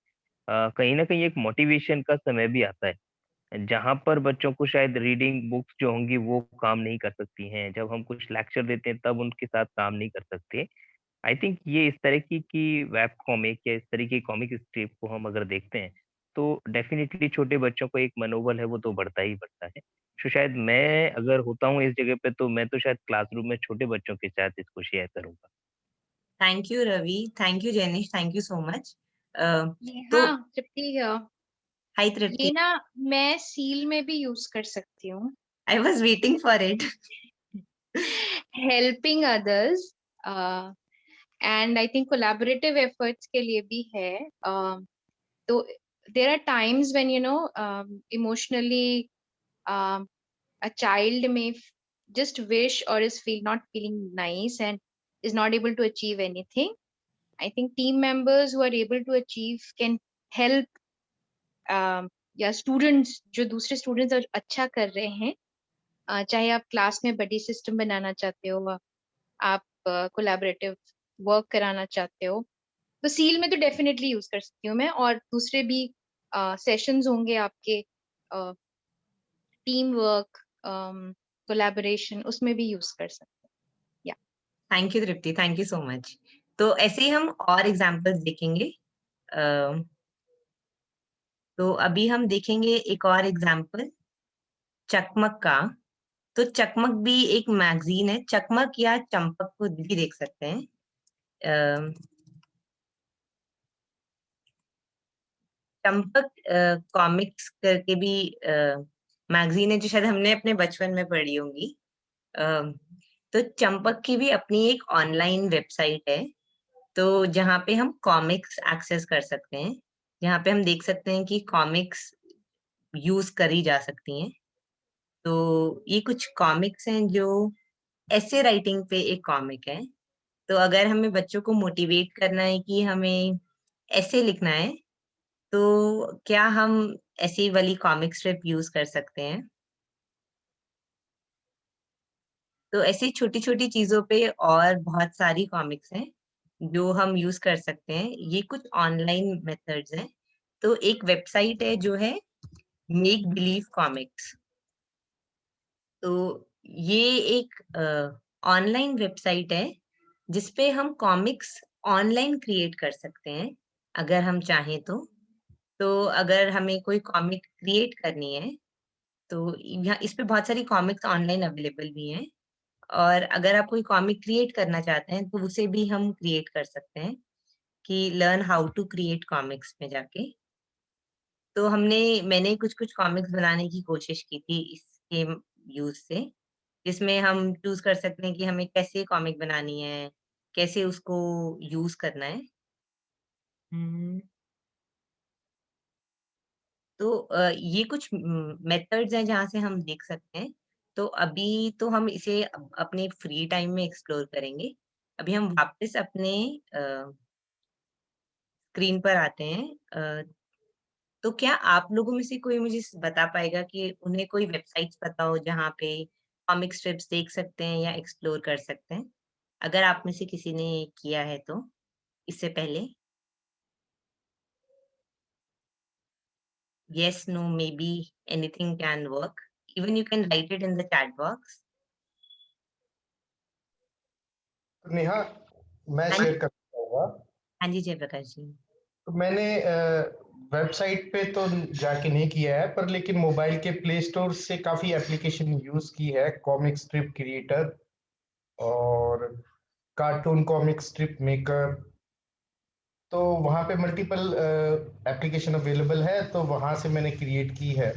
कहीं न कहीं एक मोटिवेशन का समय भी आता है। जहाँ पर बच्चों को शायद रीडिंग बुक्स जो होंगी वो काम नहीं कर सकती हैं। जब हम कुछ लेक्चर देते हैं तब उनके साथ काम नहीं कर सकते। आई थिंक ये इस तरह की वेब कॉमिक या इस तरह की कॉमिक स्ट्रिप को हम अगर देखते हैं, तो डेफ़िनेटली छोटे बच्चों को एक मनोबल है वो तो बढ़ता ही बढ़ता है। तो शायद मैं अगर होता हूँ इस जगह पे, तो मैं तो शायद क्लासरूम में छोटे बच्चों के साथ इसको शेयर करूँगा। Thank you Ravi, thank you Jenish, thank you so much. तो नेहा, तृप्ति हाय ये तृप्ति, ना मैं सील में भी यूज कर सकती हूँ। I was waiting for it. Helping others and I think collaborative efforts के लिए भी है। तो there are times when you know emotionally a child may just wish or is feel not feeling nice and is not able to achieve anything. I think team members who are able to achieve can help या students जो दूसरे students अच्छा कर रहे हैं, चाहे आप class में बडी सिस्टम बनाना चाहते हो, आप कोलैबोरेटिव वर्क कराना चाहते हो, तो सील में तो डेफिनेटली यूज कर सकती हूँ मैं, और दूसरे भी सेशंस होंगे आपके, टीम वर्क, कोलैबोरेशन, उसमें भी यूज कर सकते हैं। या thank you Tripti, thank you so much. तो ऐसे ही हम और एग्जांपल्स देखेंगे। तो अभी हम देखेंगे एक और एग्जांपल चकमक का। तो चकमक भी एक मैगजीन है, चकमक या चंपक को भी देख सकते हैं। चंपक कॉमिक्स करके भी मैगजीन है जो शायद हमने अपने बचपन में पढ़ी होंगी। तो चंपक की भी अपनी एक ऑनलाइन वेबसाइट है, तो जहाँ पे हम कॉमिक्स एक्सेस कर सकते हैं, जहाँ पे हम देख सकते हैं कि कॉमिक्स यूज करी जा सकती हैं। तो ये कुछ कॉमिक्स हैं जो ऐसे राइटिंग पे एक कॉमिक है। तो अगर हमें बच्चों को मोटिवेट करना है कि हमें ऐसे लिखना है, तो क्या हम ऐसी वाली कॉमिक स्ट्रिप यूज कर सकते हैं? तो ऐसी छोटी-छोटी चीज़ों पे और बहुत सारी कॉमिक्स हैं, जो हम यूज़ कर सकते हैं। ये कुछ ऑनलाइन मेथड्स हैं। तो एक वेबसाइट है जो है मेक बिलीव कॉमिक्स। तो ये एक ऑनलाइन वेबसाइट है, जिसपे हम कॉमिक्स ऑनलाइन क्रिएट कर सकते हैं, अगर हम चाहें तो। तो अगर हमें कोई कॉमिक क्रिएट करनी है, तो यहाँ इस पे बहुत सारी कॉमिक्स ऑनलाइन अवेलेबल भी हैं और अगर आप कोई कॉमिक क्रिएट करना चाहते हैं, तो उसे भी हम क्रिएट कर सकते हैं कि learn how to create comics में जाके। तो मैंने कुछ-कुछ कॉमिक्स बनाने की कोशिश की थी इसके यूज़ से, जिसमें हम चूज़ कर सकते हैं कि हमें कैसे कॉमिक बनानी है, कैसे उसको यूज़ करना है। हुँ। तो ये कुछ मेथड्स हैं जहाँ से हम देख सकते हैं। तो अभी तो हम इसे अपने फ्री टाइम में एक्सप्लोर करेंगे। अभी हम वापस अपने स्क्रीन पर आते हैं। तो क्या आप लोगों में से कोई मुझे बता पाएगा कि उन्हें कोई वेबसाइट्स पता हो जहाँ पे कॉमिक स्ट्रिप्स देख सकते हैं या एक्सप्लोर कर सकते हैं? अगर आप में से किसी ने किया है तो इससे पहले? Yes, no, maybe, anything can work. Even you can write it in the chat box. Neha, मैं हाँ जी, शेयर करना चाहूँगा। हाँ जी, जयप्रकाश जी। तो मैंने वेबसाइट पे तो जाके नहीं किया है, पर लेकिन मोबाइल के प्ले स्टोर से काफ़ी एप्लीकेशन यूज़ की है, कॉमिक स्ट्रिप क्रिएटर और कार्टून कॉमिक स्ट्रिप मेकर। तो वहाँ पे मल्टीपल एप्लीकेशन अवेलेबल है, तो वहाँ से मैंने क्रिएट की है।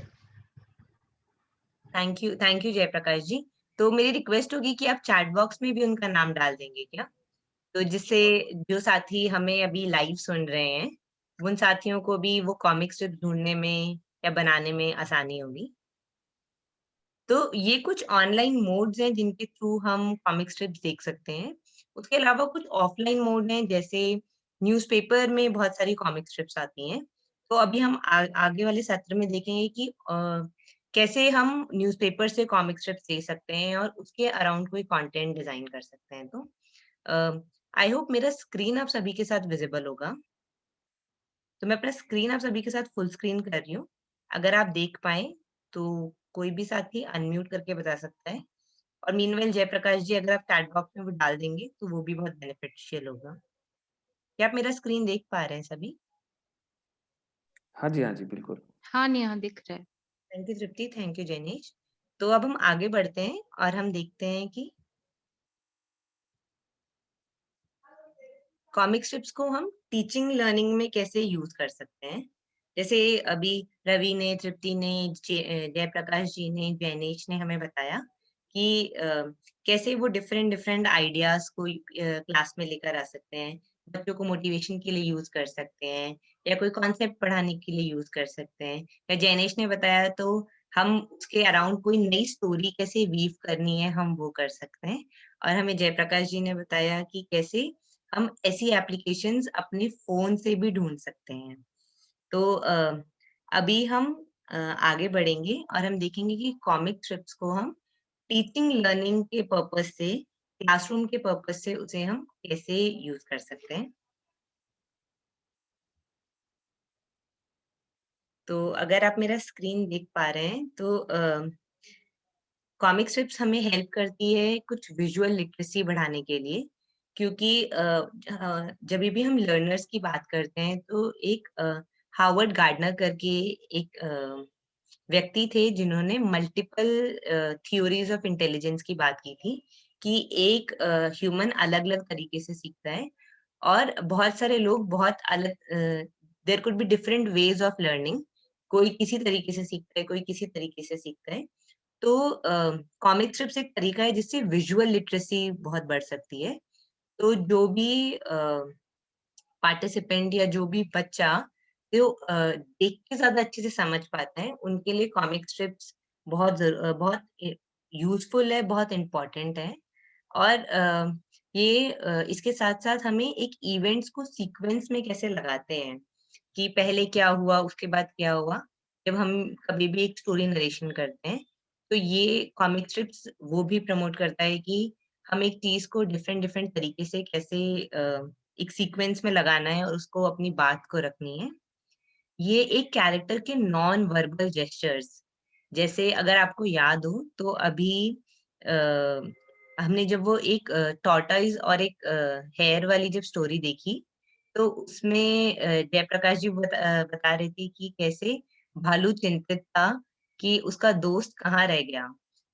थैंक यू जयप्रकाश जी। तो मेरी रिक्वेस्ट होगी कि आप चैट बॉक्स में भी उनका नाम डाल देंगे क्या? तो जिससे जो साथी हमें अभी लाइव सुन रहे हैं, उन साथियों को भी वो कॉमिक स्ट्रिप ढूँढने में या बनाने में आसानी होगी। तो ये कुछ ऑनलाइन मोड्स हैं जिनके थ्रू हम कॉमिक स्ट्रिप्स देख सकते हैं। उसके अलावा कुछ ऑफलाइन मोड हैं जैसे न्यूज़पेपर में बहुत सारी कॉमिक स्ट्रिप्स आती हैं। तो अभी हम आगे वाले सत्र में देखेंगे कि कैसे हम न्यूज़पेपर से कॉमिक स्ट्रिप्स दे सकते हैं और उसके अराउंड कोई कंटेंट डिज़ाइन कर सकते हैं। तो आई होप मेरा स्क्रीन आप सभी के साथ विज़िबल होगा। तो मैं अपना स्क्रीन आप सभी के साथ फुल स्क्रीन कर रही हूँ। अगर आप देख पाएँ तो कोई भी साथी अनम्यूट करके बता सकता है और मीनवाइल जयप्रकाश जी अगर आप चैट बॉक्स में वो डाल देंगे तो वो भी बहुत बेनिफिशियल होगा। क्या आप मेरा स्क्रीन देख पा रहे हैं सभी? हाँ जी, हाँ जी, बिल्कुल। हाँ, नेहा दिख रहा है। Thank you Tripti, thank you Jainesh. तो अब हम आगे बढ़ते हैं और हम देखते हैं कि कॉमिक स्ट्रिप्स को हम टीचिंग लर्निंग में कैसे यूज कर सकते हैं। जैसे अभी रवि ने, तृप्ति ने, जयप्रकाश जी ने, जैनेश ने हमें बताया कि कैसे वो डिफरेंट डिफरेंट आइडियाज को क्लास में लेकर आ सकते हैं, बच्चों को मोटिवेशन के लिए यूज कर सकते हैं या कोई कॉन्सेप्ट पढ़ाने के लिए यूज कर सकते हैं। या जैनेश ने बताया तो हम उसके अराउंड कोई नई स्टोरी कैसे वीव करनी है हम वो कर सकते हैं। और हमें जयप्रकाश जी ने बताया कि कैसे हम ऐसी एप्लीकेशंस अपने फ़ोन से भी ढूँढ सकते हैं। तो अभी हम आगे बढ़ेंगे और हम देखेंगे कि कॉमिक स्ट्रिप्स को हम टीचिंग लर्निंग के पर्पज़ से, क्लासरूम के पर्पज़ से उसे हम कैसे यूज़ कर सकते हैं। तो अगर आप मेरा स्क्रीन देख पा रहे हैं तो कॉमिक स्ट्रिप्स हमें हेल्प करती है कुछ विजुअल लिटरेसी बढ़ाने के लिए क्योंकि जभी भी हम लर्नर्स की बात करते हैं तो एक हार्वर्ड गार्डनर करके एक व्यक्ति थे जिन्होंने मल्टीपल थ्योरीज ऑफ इंटेलिजेंस की बात की थी कि एक ह्यूमन अलग-अलग तरीके से सीखता है और बहुत सारे लोग बहुत अलग there could be different ways of learning. कोई किसी तरीके से सीखता है, कोई किसी तरीके से सीखता है। तो कॉमिक स्ट्रिप्स एक तरीका है जिससे विजुअल लिटरेसी बहुत बढ़ सकती है। तो जो भी पार्टिसिपेंट या जो भी बच्चा जो देख के ज़्यादा अच्छे से समझ पाता है, उनके लिए कॉमिक स्ट्रिप्स बहुत यूज़फुल है, बहुत इम्पोर्टेंट है। और ये इसके साथ-साथ हमें एक इवेंट्स को सीक्वेंस में कैसे लगाते हैं, कि पहले क्या हुआ, उसके बाद क्या हुआ। जब हम कभी भी एक स्टोरी नरेशन करते हैं, तो ये कॉमिक स्ट्रिप्स वो भी प्रमोट करता है कि हम एक चीज़ को डिफरेंट डिफरेंट तरीके से कैसे एक सीक्वेंस में लगाना है और उसको अपनी बात को रखनी है। ये एक कैरेक्टर के नॉन वर्बल जेस्चर्स जैसे अगर आपको याद हो तो अभी अ, हमने जब वो एक टॉर्टोइस और एक हेयर वाली जब स्टोरी देखी तो उसमें जयप्रकाश जी बता रही थी कि कैसे भालू चिंतित था कि उसका दोस्त कहाँ रह गया।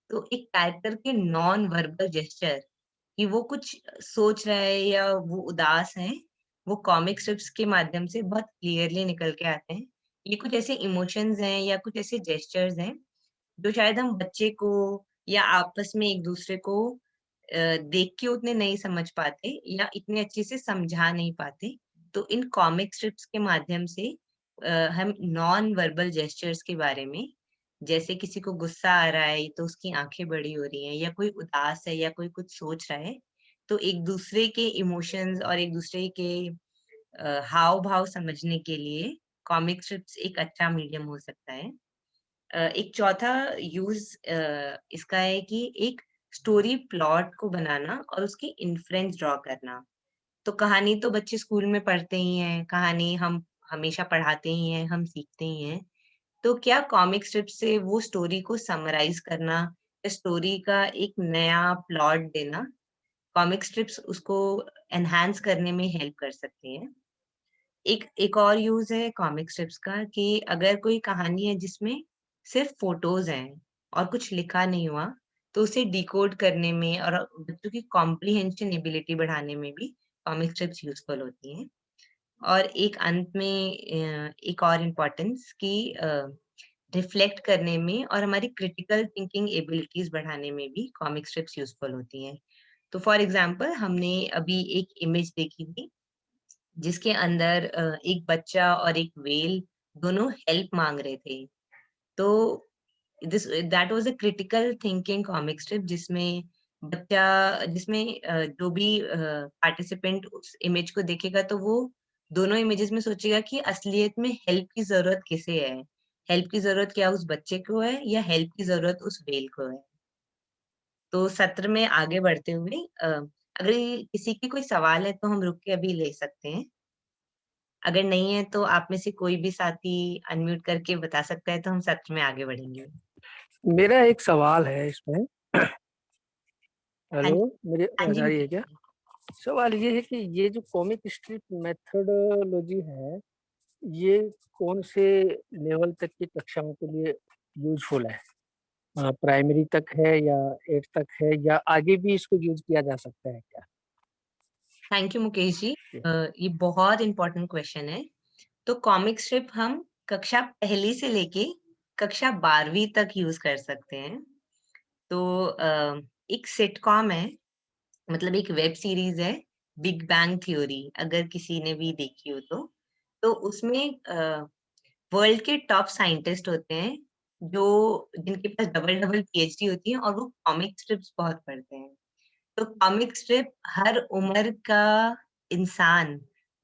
तो एक कैरेक्टर के नॉन वर्बल जेस्चर कि वो कुछ सोच रहा है या वो उदास है, वो कॉमिक स्ट्रिप्स के माध्यम से बहुत क्लियरली निकल के आते हैं। ये कुछ ऐसे इमोशंस हैं या कुछ ऐसे जेस्चर्स हैं, जो शायद हम बच्चे को या आपस में एक-दूसरे को देख के उतने नहीं समझ पाते या इतने अच्छे से समझा नहीं पाते। तो इन कॉमिक स्ट्रिप्स के माध्यम से हम नॉन वर्बल जेस्चर्स के बारे में, जैसे किसी को गुस्सा आ रहा है तो उसकी आँखें बड़ी हो रही हैं या कोई उदास है या कोई कुछ सोच रहा है, तो एक-दूसरे के इमोशंस और एक-दूसरे के हाव-भाव समझने के लिए कॉमिक स्ट्रिप्स एक अच्छा मीडियम हो सकता है। एक चौथा यूज़ इसका है कि एक स्टोरी प्लॉट को बनाना और उसकी इन्फ्रेंस ड्रॉ करना। तो कहानी तो बच्चे स्कूल में पढ़ते ही हैं, कहानी हम हमेशा पढ़ाते ही हैं, हम सीखते ही हैं। तो क्या कॉमिक स्ट्रिप से वो स्टोरी को समराइज़ करना, या स्टोरी का एक नया प्लॉट देना, कॉमिक स्ट्रिप्स उसको एनहांस करने में हेल्प कर सकती हैं। एक एक और यूज़ है कॉमिक स्ट्रिप्स का कि अगर कोई कहानी है जिसमें सिर्फ़ फ़ोटोज़ हैं और कुछ लिखा नहीं हुआ, तो उसे डिकोड करने में और बच्चों की कॉम्प्रिहेंशन एबिलिटी बढ़ाने में भी कॉमिक स्ट्रिप्स यूज़फुल होती हैं। और एक अंत में एक और इम्पोर्टेंस कि रिफ्लेक्ट करने में और हमारी क्रिटिकल थिंकिंग एबिलिटीज़ बढ़ाने में भी कॉमिक स्ट्रिप्स यूज़फुल होती हैं। तो फॉर एग्ज़ाम्पल हमने अभी एक इमेज देखी थी जिसके अंदर एक बच्चा और एक व्हेल दोनों हेल्प माँग रहे थे। तो this that was a critical thinking comic strip जिसमें जो भी पार्टिसिपेंट उस इमेज को देखेगा तो वो दोनों इमेजेस में सोचेगा कि असलियत में हेल्प की ज़रूरत किसे है? हेल्प की ज़रूरत क्या उस बच्चे को है या हेल्प की ज़रूरत उस व्हेल को है? तो सत्र में आगे बढ़ते हुए अगर किसी की कोई सवाल है तो हम रुक के अभी ले सकते हैं। अगर नहीं है तो आप में से कोई भी साथी अनम्यूट करके बता सकता है तो हम सत्र में आगे बढ़ेंगे। मेरा एक सवाल है इसमें। हाँ हेलो, जी, मेरी हाँ आवाज जी आ रही है मुकेश क्या? जी। सवाल ये है कि ये जो कॉमिक स्ट्रिप मेथोडोलॉजी है, ये कौन से लेवल तक की कक्षाओं के लिए यूज़फुल है? प्राइमरी तक है या 8th तक है या आगे भी इसको यूज़ किया जा सकता है क्या? थैंक यू मुकेश जी। जी। ये बहुत इम्पोर्टेंट क्वेश्चन है। तो कॉमिक स्ट्रिप हम कक्षा पहली से लेके कक्षा 12वीं तक यूज़ कर सकते हैं। तो एक सिटकॉम है, मतलब एक वेब सीरीज़ है, बिग बैंग थ्योरी, अगर किसी ने भी देखी हो तो। तो उसमें वर्ल्ड के टॉप साइंटिस्ट होते हैं, जो जिनके पास डबल-डबल पीएचडी होती है और वो कॉमिक स्ट्रिप्स बहुत पढ़ते हैं। तो कॉमिक स्ट्रिप हर उम्र का इंसान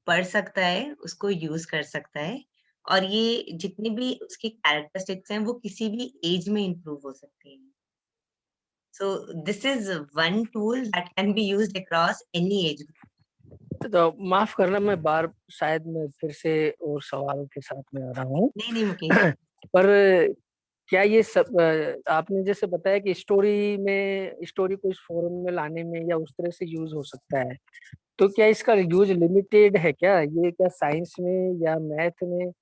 पढ़ सकता है, उसको यूज़ कर सकता है और ये जितनी भी उसकी कैरेक्टरिस्टिक्स हैं, वो किसी भी एज में इम्प्रूव हो सकती हैं। So this is one tool that can be used across any age group. तो माफ़ करना, शायद मैं फिर से और सवाल के साथ में आ रहा हूँ। नहीं, नहीं मुकेश। पर क्या ये सब आपने जैसे बताया कि स्टोरी को इस फॉर्म में लाने में या उस तरह से यूज़ हो सकता है। तो क्या इसका यूज़ लिमिटेड है क्या? ये क्या साइंस में या मैथ में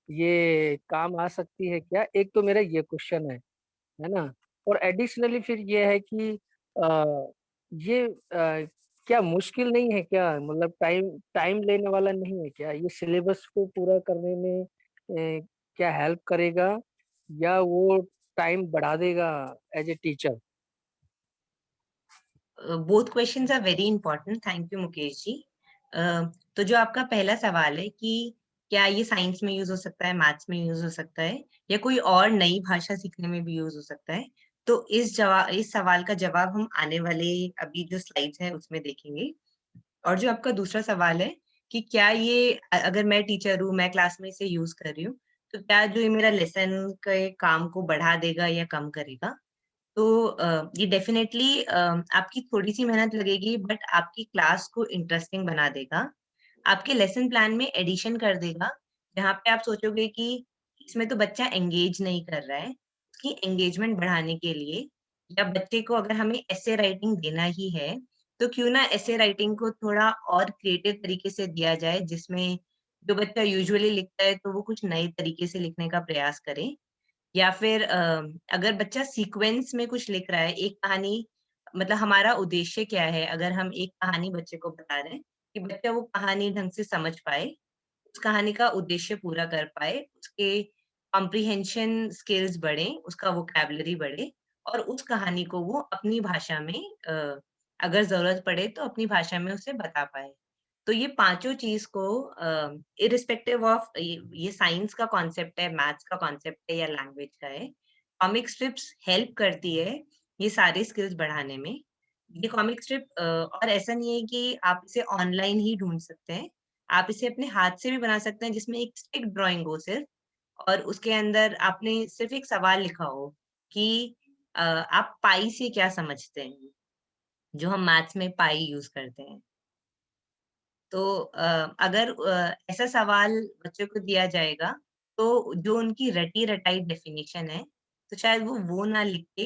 ये काम आ सकती है क्या? एक तो मेरा ये क्वेश्चन है ना? और एडिशनली फिर ये है कि ये क्या मुश्किल नहीं है क्या? मतलब टाइम टाइम लेने वाला नहीं है क्या? ये सिलेबस को पूरा करने में क्या हेल्प करेगा या वो टाइम बढ़ा देगा as a teacher? Both questions are very important. Thank you Mukesh ji. Uh, तो जो आपका पहला सवाल है कि क्या ये साइंस में यूज़ हो सकता है, मैथ्स में यूज़ हो सकता है या कोई और नई भाषा सीखने में भी यूज़ हो सकता है? तो इस सवाल का जवाब हम आने वाले अभी जो स्लाइड्स हैं उसमें देखेंगे। और जो आपका दूसरा सवाल है कि क्या ये अगर मैं टीचर हूँ, मैं क्लास में इसे यूज़ कर रही हूँ, तो क्या जो ये मेरा लेसन के काम को बढ़ा देगा या कम करेगा? तो ये डेफ़िनेटली आपकी थोड़ी-सी मेहनत लगेगी बट आपकी क्लास को इंटरेस्टिंग बना देगा। आपके लेसन प्लान में एडिशन कर देगा, जहाँ पे आप सोचोगे कि इसमें तो बच्चा एंगेज नहीं कर रहा है। उसकी एंगेजमेंट बढ़ाने के लिए या बच्चे को अगर हमें एसे राइटिंग देना ही है, तो क्यों ना एसे राइटिंग को थोड़ा और क्रिएटिव तरीके से दिया जाए, जिसमें जो बच्चा यूजुअली लिखता है, तो वो कुछ नए तरीके से लिखने का प्रयास करे। या फिर अगर बच्चा सीक्वेंस में कुछ लिख रहा है, एक कहानी, मतलब हमारा उद्देश्य क्या है, अगर हम एक कहानी बच्चे को बता रहे हैं कि बच्चा वो कहानी ढंग से समझ पाए, उस कहानी का उद्देश्य पूरा कर पाए, उसके कॉम्प्रिहेंशन स्किल्स बढ़े, उसका वोकैब्युलरी बढ़े और उस कहानी को वो अपनी भाषा में अगर ज़रूरत पड़े तो अपनी भाषा में उसे बता पाए। तो ये पाँचों चीज़ को इर्रिस्पेक्टिव ऑफ ये साइंस का कॉन्सेप्ट है, मैथ्स का कॉन्सेप्ट है या लैंग्वेज का है, कॉमिक स्ट्रिप्स हेल्प करती है ये सारे स्किल्स बढ़ाने में। ये कॉमिक स्ट्रिप और ऐसा नहीं है कि आप इसे ऑनलाइन ही ढूँढ सकते हैं। आप इसे अपने हाथ से भी बना सकते हैं जिसमें एक स्टिक ड्राइंग हो सिर्फ, और उसके अंदर आपने सिर्फ एक सवाल लिखा हो कि आप पाई से क्या समझते हैं? जो हम मैथ्स में पाई यूज़ करते हैं। तो अगर ऐसा सवाल बच्चों को दिया जाएगा, तो जो उनकी रटी-रटाई डेफिनिशन है, तो शायद वो ना लिख के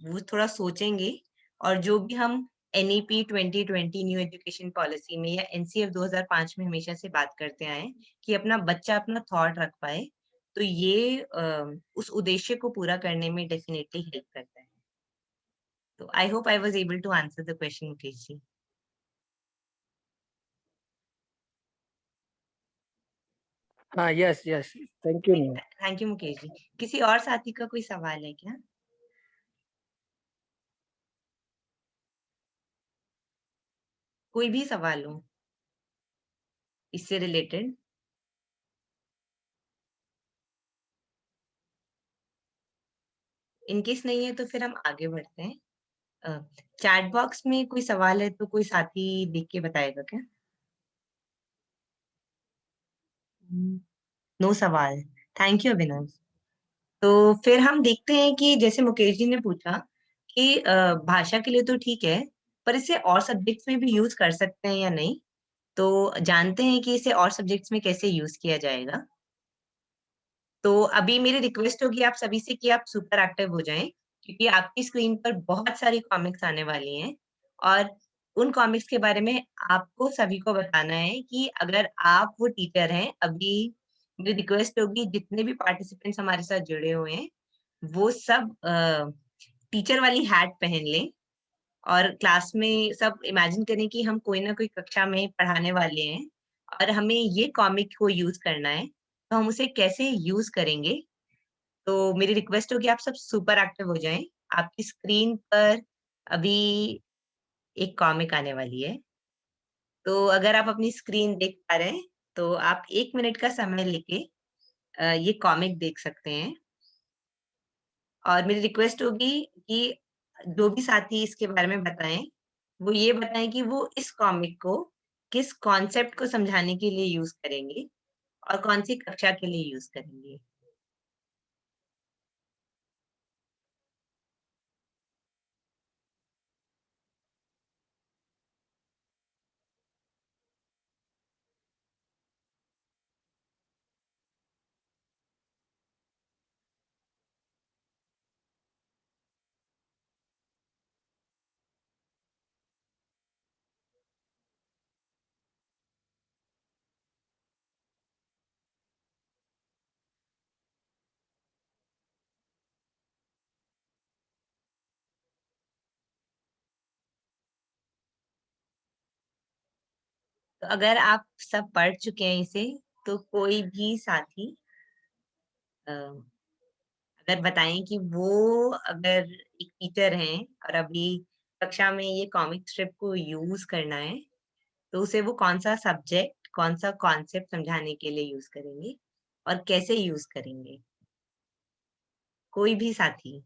वो थोड़ा सोचेंगे, और जो भी हम एनईपी 2020 न्यू एजुकेशन पॉलिसी में या एनसीएफ 2005 में हमेशा से बात करते आए हैं कि अपना बच्चा अपना थॉट रख पाए, तो ये उस उद्देश्य को पूरा करने में डेफिनिटली हेल्प करता है। तो I hope I was able to answer the question, Mukesh ji. हाँ, yes, yes. Thank you Neha. Thank you Mukesh ji. किसी और साथी का कोई सवाल है क्या? कोई भी सवाल हो इससे रिलेटेड? इन केस नहीं है तो फिर हम आगे बढ़ते हैं। अ, चैट बॉक्स में कोई सवाल है तो कोई साथी देख के बताएगा क्या? नो सवाल। थैंक यू अभिनव। तो फिर हम देखते हैं कि जैसे मुकेश जी ने पूछा कि भाषा के लिए तो ठीक है, पर इसे और सब्जेक्ट्स में भी यूज़ कर सकते हैं या नहीं? तो जानते हैं कि इसे और सब्जेक्ट्स में कैसे यूज़ किया जाएगा। तो अभी मेरी रिक्वेस्ट होगी आप सभी से कि आप सुपर एक्टिव हो जाएँ, क्योंकि आपकी स्क्रीन पर बहुत सारी कॉमिक्स आने वाली हैं, और उन कॉमिक्स के बारे में आपको सभी को बताना है कि अगर आप वो टीचर हैं, अभी मेरी रिक्वेस्ट होगी जितने भी पार्टिसिपेंट्स हमारे साथ जुड़े हुए हैं, वो सब टीचर वाली हैट पहन लें और क्लास में सब इमेजिन करें कि हम कोई ना कोई कक्षा में पढ़ाने वाले हैं और हमें ये कॉमिक को यूज़ करना है, तो हम उसे कैसे यूज़ करेंगे? तो मेरी रिक्वेस्ट होगी आप सब सुपर एक्टिव हो जाएँ। आपकी स्क्रीन पर अभी एक कॉमिक आने वाली है। तो अगर आप अपनी स्क्रीन देख पा रहे हैं, तो आप 1 मिनट का समय लेके ये कॉमिक देख सकते हैं। और मेरी रिक्वेस्ट होगी कि जो भी साथी इसके बारे में बताएँ, वो ये बताएँ कि वो इस कॉमिक को किस कॉन्सेप्ट को समझाने के लिए यूज़ करेंगे और कौन-सी कक्षा के लिए यूज़ करेंगे। तो अगर आप सब पढ़ चुके हैं इसे, तो कोई भी साथी अ, अगर बताएँ कि वो अगर एक टीचर हैं और अभी कक्षा में ये कॉमिक स्ट्रिप को यूज़ करना है, तो उसे वो कौन-सा सब्जेक्ट, कौन-सा कॉन्सेप्ट समझाने के लिए यूज़ करेंगे और कैसे यूज़ करेंगे? कोई भी साथी?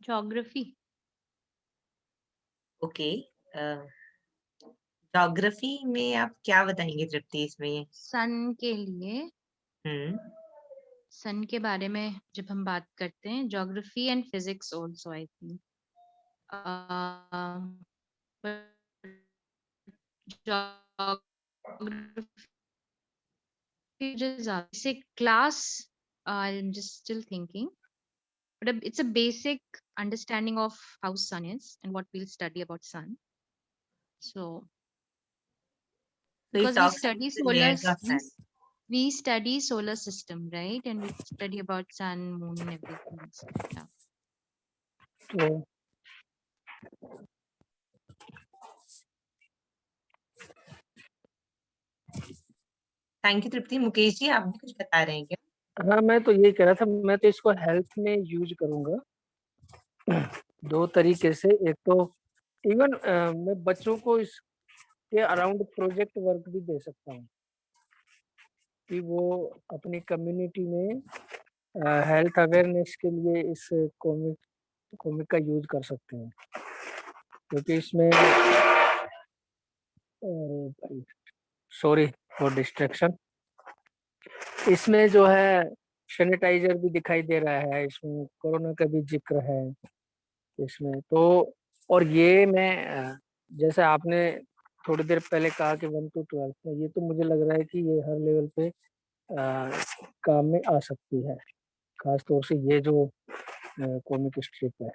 ज्योग्राफी। ओके। ज्योग्राफी में आप क्या बताएँगे तृप्ति इसमें? सन के लिए, हुँ। सन के बारे में जब हम बात करते हैं, geography and physics also I think. Geography pages are basic class. I'm just still thinking, but it's a basic understanding of how sun is and what we'll study about sun. So So it because we talks study about the layers of sun. we study solar system, right? And we study about sun, moon, and everything. So, yeah. तो thank you तृप्ति। मुकेश जी, आप भी कुछ बता रहे हैं क्या? हाँ, मैं तो यही कह रहा था, मैं तो इसको हेल्थ में यूज करूंगा 2 तरीके से। एक तो इवन मैं बच्चों को इसके अराउंड प्रोजेक्ट वर्क भी दे सकता हूँ कि वो अपनी कम्युनिटी में हेल्थ अवेयरनेस के लिए इस कॉमिक का यूज कर सकते हैं, क्योंकि इसमें सॉरी फॉर डिस्ट्रैक्शन, इसमें जो है सैनिटाइजर भी दिखाई दे रहा है, इसमें कोरोना का भी जिक्र है इसमें। तो और ये मैं जैसे आपने थोड़ी देर पहले कहा कि 1 to 12 में, ये तो मुझे लग रहा है कि ये हर लेवल पे काम में आ सकती है, खास तौर से ये जो कॉमिक स्ट्रिप है।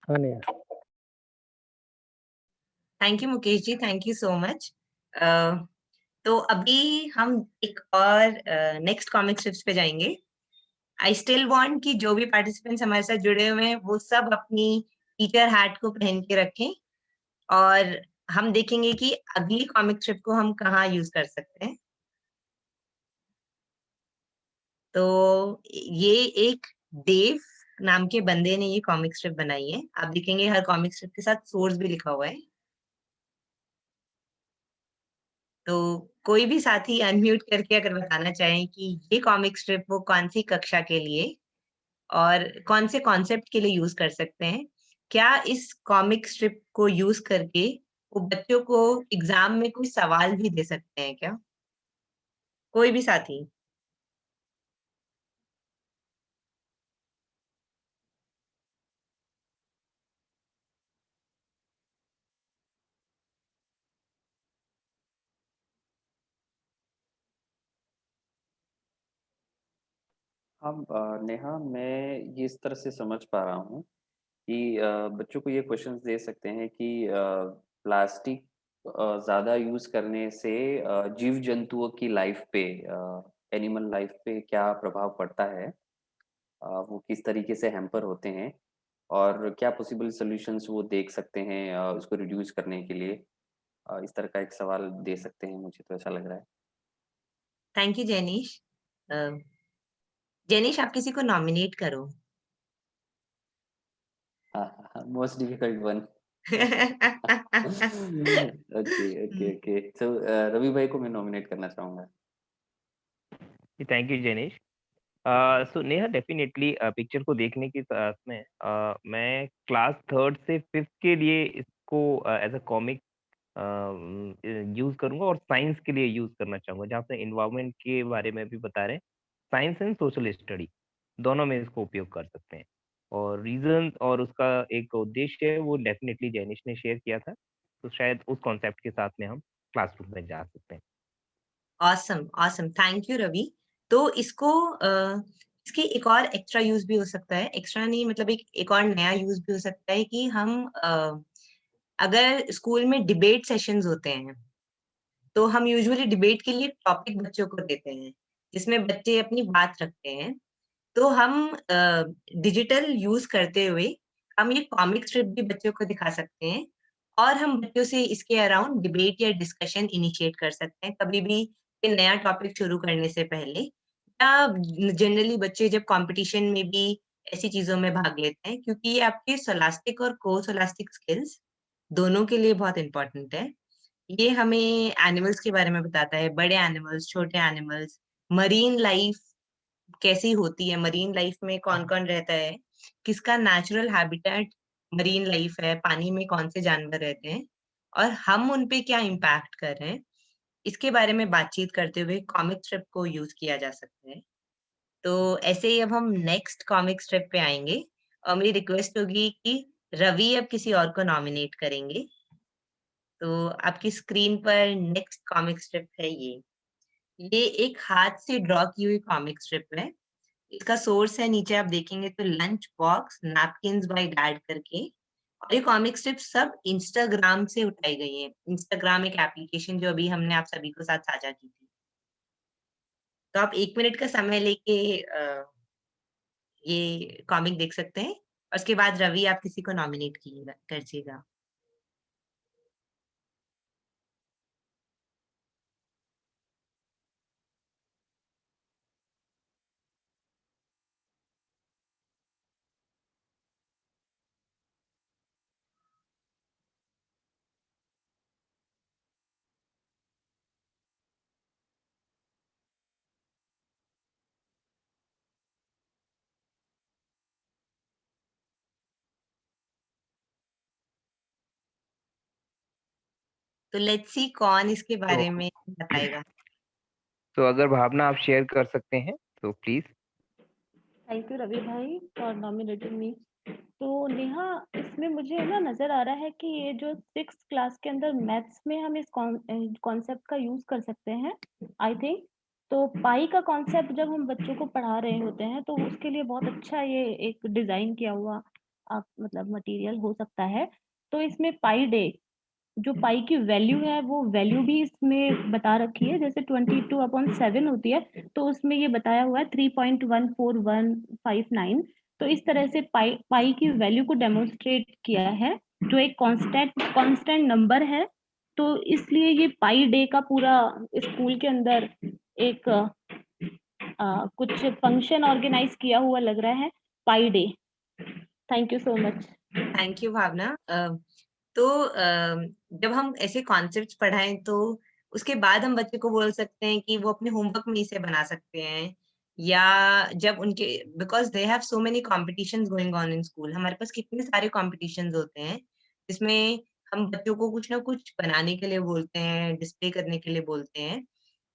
हाँ नहीं यार। Thank you Mukesh ji, thank you so much. तो अभी हम एक और नेक्स्ट कॉमिक स्ट्रिप्स पे जाएंगे। आई स्टिल वांट कि जो भी पार्टिसिपेंट्स हमारे साथ जुड़े हुए हैं वो सब अपनी टीचर हैट को पहन के रखें, और हम देखेंगे कि अगली कॉमिक स्ट्रिप को हम कहाँ यूज कर सकते हैं। तो ये एक देव नाम के बंदे ने ये कॉमिक स्ट्रिप बनाई है। आप देखेंगे हर कॉमिक स्ट्रिप के साथ सोर्स भी लिखा हुआ है। तो कोई भी साथी अनम्यूट करके अगर बताना चाहें कि ये कॉमिक स्ट्रिप वो कौन सी कक्षा के लिए और कौन से कॉन्सेप्ट के लिए यूज कर सकते हैं। क्या इस कॉमिक स्ट्रिप को यूज करके वो बच्चों को एग्जाम में कोई सवाल भी दे सकते हैं क्या? कोई भी साथी? हाँ नेहा, मैं ये इस तरह से समझ पा रहा हूँ कि बच्चों को ये क्वेश्चंस दे सकते हैं कि प्लास्टिक ज़्यादा यूज़ करने से जीव जंतुओं की लाइफ पे, एनिमल लाइफ पे क्या प्रभाव पड़ता है, वो किस तरीके से हैम्पर होते हैं, और क्या पॉसिबल सॉल्यूशंस वो देख सकते हैं उसको रिड्यूस करने के लिए। इस तरह का एक सवाल दे सकते हैं, मुझे तो ऐसा लग रहा है। Thank you Jenish. जेनिश, आप किसी को नॉमिनेट करो। Most difficult one. Okay okay okay, so Ravi भाई को मैं नॉमिनेट करना चाहूंगा। Thank you Jenish. So Neha, definitely picture को देखने के साथ में मैं क्लास 3rd से 5th के लिए इसको एज अ कॉमिक यूज करूंगा, और साइंस के लिए यूज करना चाहूंगा, जहाँ पे इन्वायरमेंट के बारे में भी बता रहे हैं। साइंस एंड सोशल स्टडी दोनों में इसको उपयोग कर सकते हैं, और रीजन और उसका एक उद्देश्य है वो डेफिनेटली जैनिश ने शेयर किया था, तो शायद उस कॉन्सेप्ट के साथ में हम क्लासरूम में जा सकते हैं। Awesome awesome, thank you Ravi. तो इसको इसकी एक और एक्स्ट्रा यूज भी हो सकता है, एक्स्ट्रा नहीं मतलब एक और नया यूज भी हो सकता है कि हम अगर स्कूल में डिबेट सेशंस होते हैं तो हम यूजुअली डिबेट के लिए टॉपिक बच्चों को देते हैं जिसमें बच्चे अपनी बात रखते हैं। तो हम डिजिटल यूज करते हुए हम ये कॉमिक स्ट्रिप भी बच्चों को दिखा सकते हैं, और हम बच्चों से इसके अराउंड डिबेट या डिस्कशन इनिशिएट कर सकते हैं कभी भी ये नया टॉपिक शुरू करने से पहले, या जनरली बच्चे जब कंपटीशन में भी ऐसी चीजों में भाग लेते हैं, क्योंकि ये आपके सोलास्टिक और कोसोलास्टिक स्किल्स दोनों के लिए बहुत इंपॉर्टेंट है। ये हमें एनिमल्स के बारे में बताता है, बड़े एनिमल्स, छोटे एनिमल्स, मरीन लाइफ कैसी होती है, मरीन लाइफ में कौन-कौन रहता है, किसका नेचुरल हैबिटेट मरीन लाइफ है, पानी में कौन से जानवर रहते हैं और हम उन पे क्या इम्पैक्ट कर रहे हैं, इसके बारे में बातचीत करते हुए कॉमिक स्ट्रिप को यूज किया जा सकता है। तो ऐसे ही अब हम नेक्स्ट कॉमिक स्ट्रिप पे आएंगे, और मेरी रिक्वेस्ट होगी कि रवि अब किसी और को नॉमिनेट करेंगे। तो आपकी स्क्रीन पर नेक्स्ट कॉमिक स्ट्रिप है ये। ये एक हाथ से ड्रॉ की हुई कॉमिक स्ट्रिप है। इसका सोर्स है, नीचे आप देखेंगे तो lunch box napkins by dad करके, और ये कॉमिक स्ट्रिप सब इंस्टाग्राम से उठाई गई है। इंस्टाग्राम एक एप्लीकेशन जो अभी हमने आप सभी को साथ साझा की थी। तो आप 1 मिनट का समय लेके ये कॉमिक देख सकते हैं, और उसके बाद रवि आप किसी को नॉमिनेट कीजिएगा। तो लेट्स सी कौन इसके तो बारे में बताएगा। तो अगर भावना आप शेयर कर सकते हैं तो प्लीज। थैंक यू रवि भाई फॉर नॉमिनेटिंग मी। तो नेहा, इसमें मुझे ना नजर आ रहा है कि ये जो 6th क्लास के अंदर मैथ्स में हम इस कॉन्सेप्ट का यूज कर सकते हैं, आई थिंक। तो पाई का कॉन्सेप्ट जब हम बच्चों को पढ़ा रहे होते हैं तो उसके लिए बहुत अच्छा ये एक डिजाइन किया हुआ आप मतलब मटेरियल हो सकता है। तो इसमें पाई डे जो पाई की वैल्यू है वो वैल्यू भी इसमें बता रखी है, जैसे 22/7 होती है तो उसमें ये बताया हुआ है 3.14159। तो इस तरह से पाई पाई की वैल्यू को डेमोन्स्ट्रेट किया है, जो एक कांस्टेंट नंबर है। तो इसलिए ये पाई डे का पूरा स्कूल के अंदर एक कुछ फंक्शन ऑर्गेनाइज किया हुआ लग रहा है, pi day. Thank you so much. Thank you Bhavna. तो जब हम ऐसे कॉन्सेप्ट्स पढ़ाएं तो उसके बाद हम बच्चे को बोल सकते हैं कि वो अपने होमवर्क में इसे बना सकते हैं, या जब उनके because they have so many competitions going on in school. हमारे पास कितने सारे कॉम्पिटिशन्स होते हैं जिसमें हम बच्चों को कुछ ना कुछ बनाने के लिए बोलते हैं, डिस्प्ले करने के लिए बोलते हैं।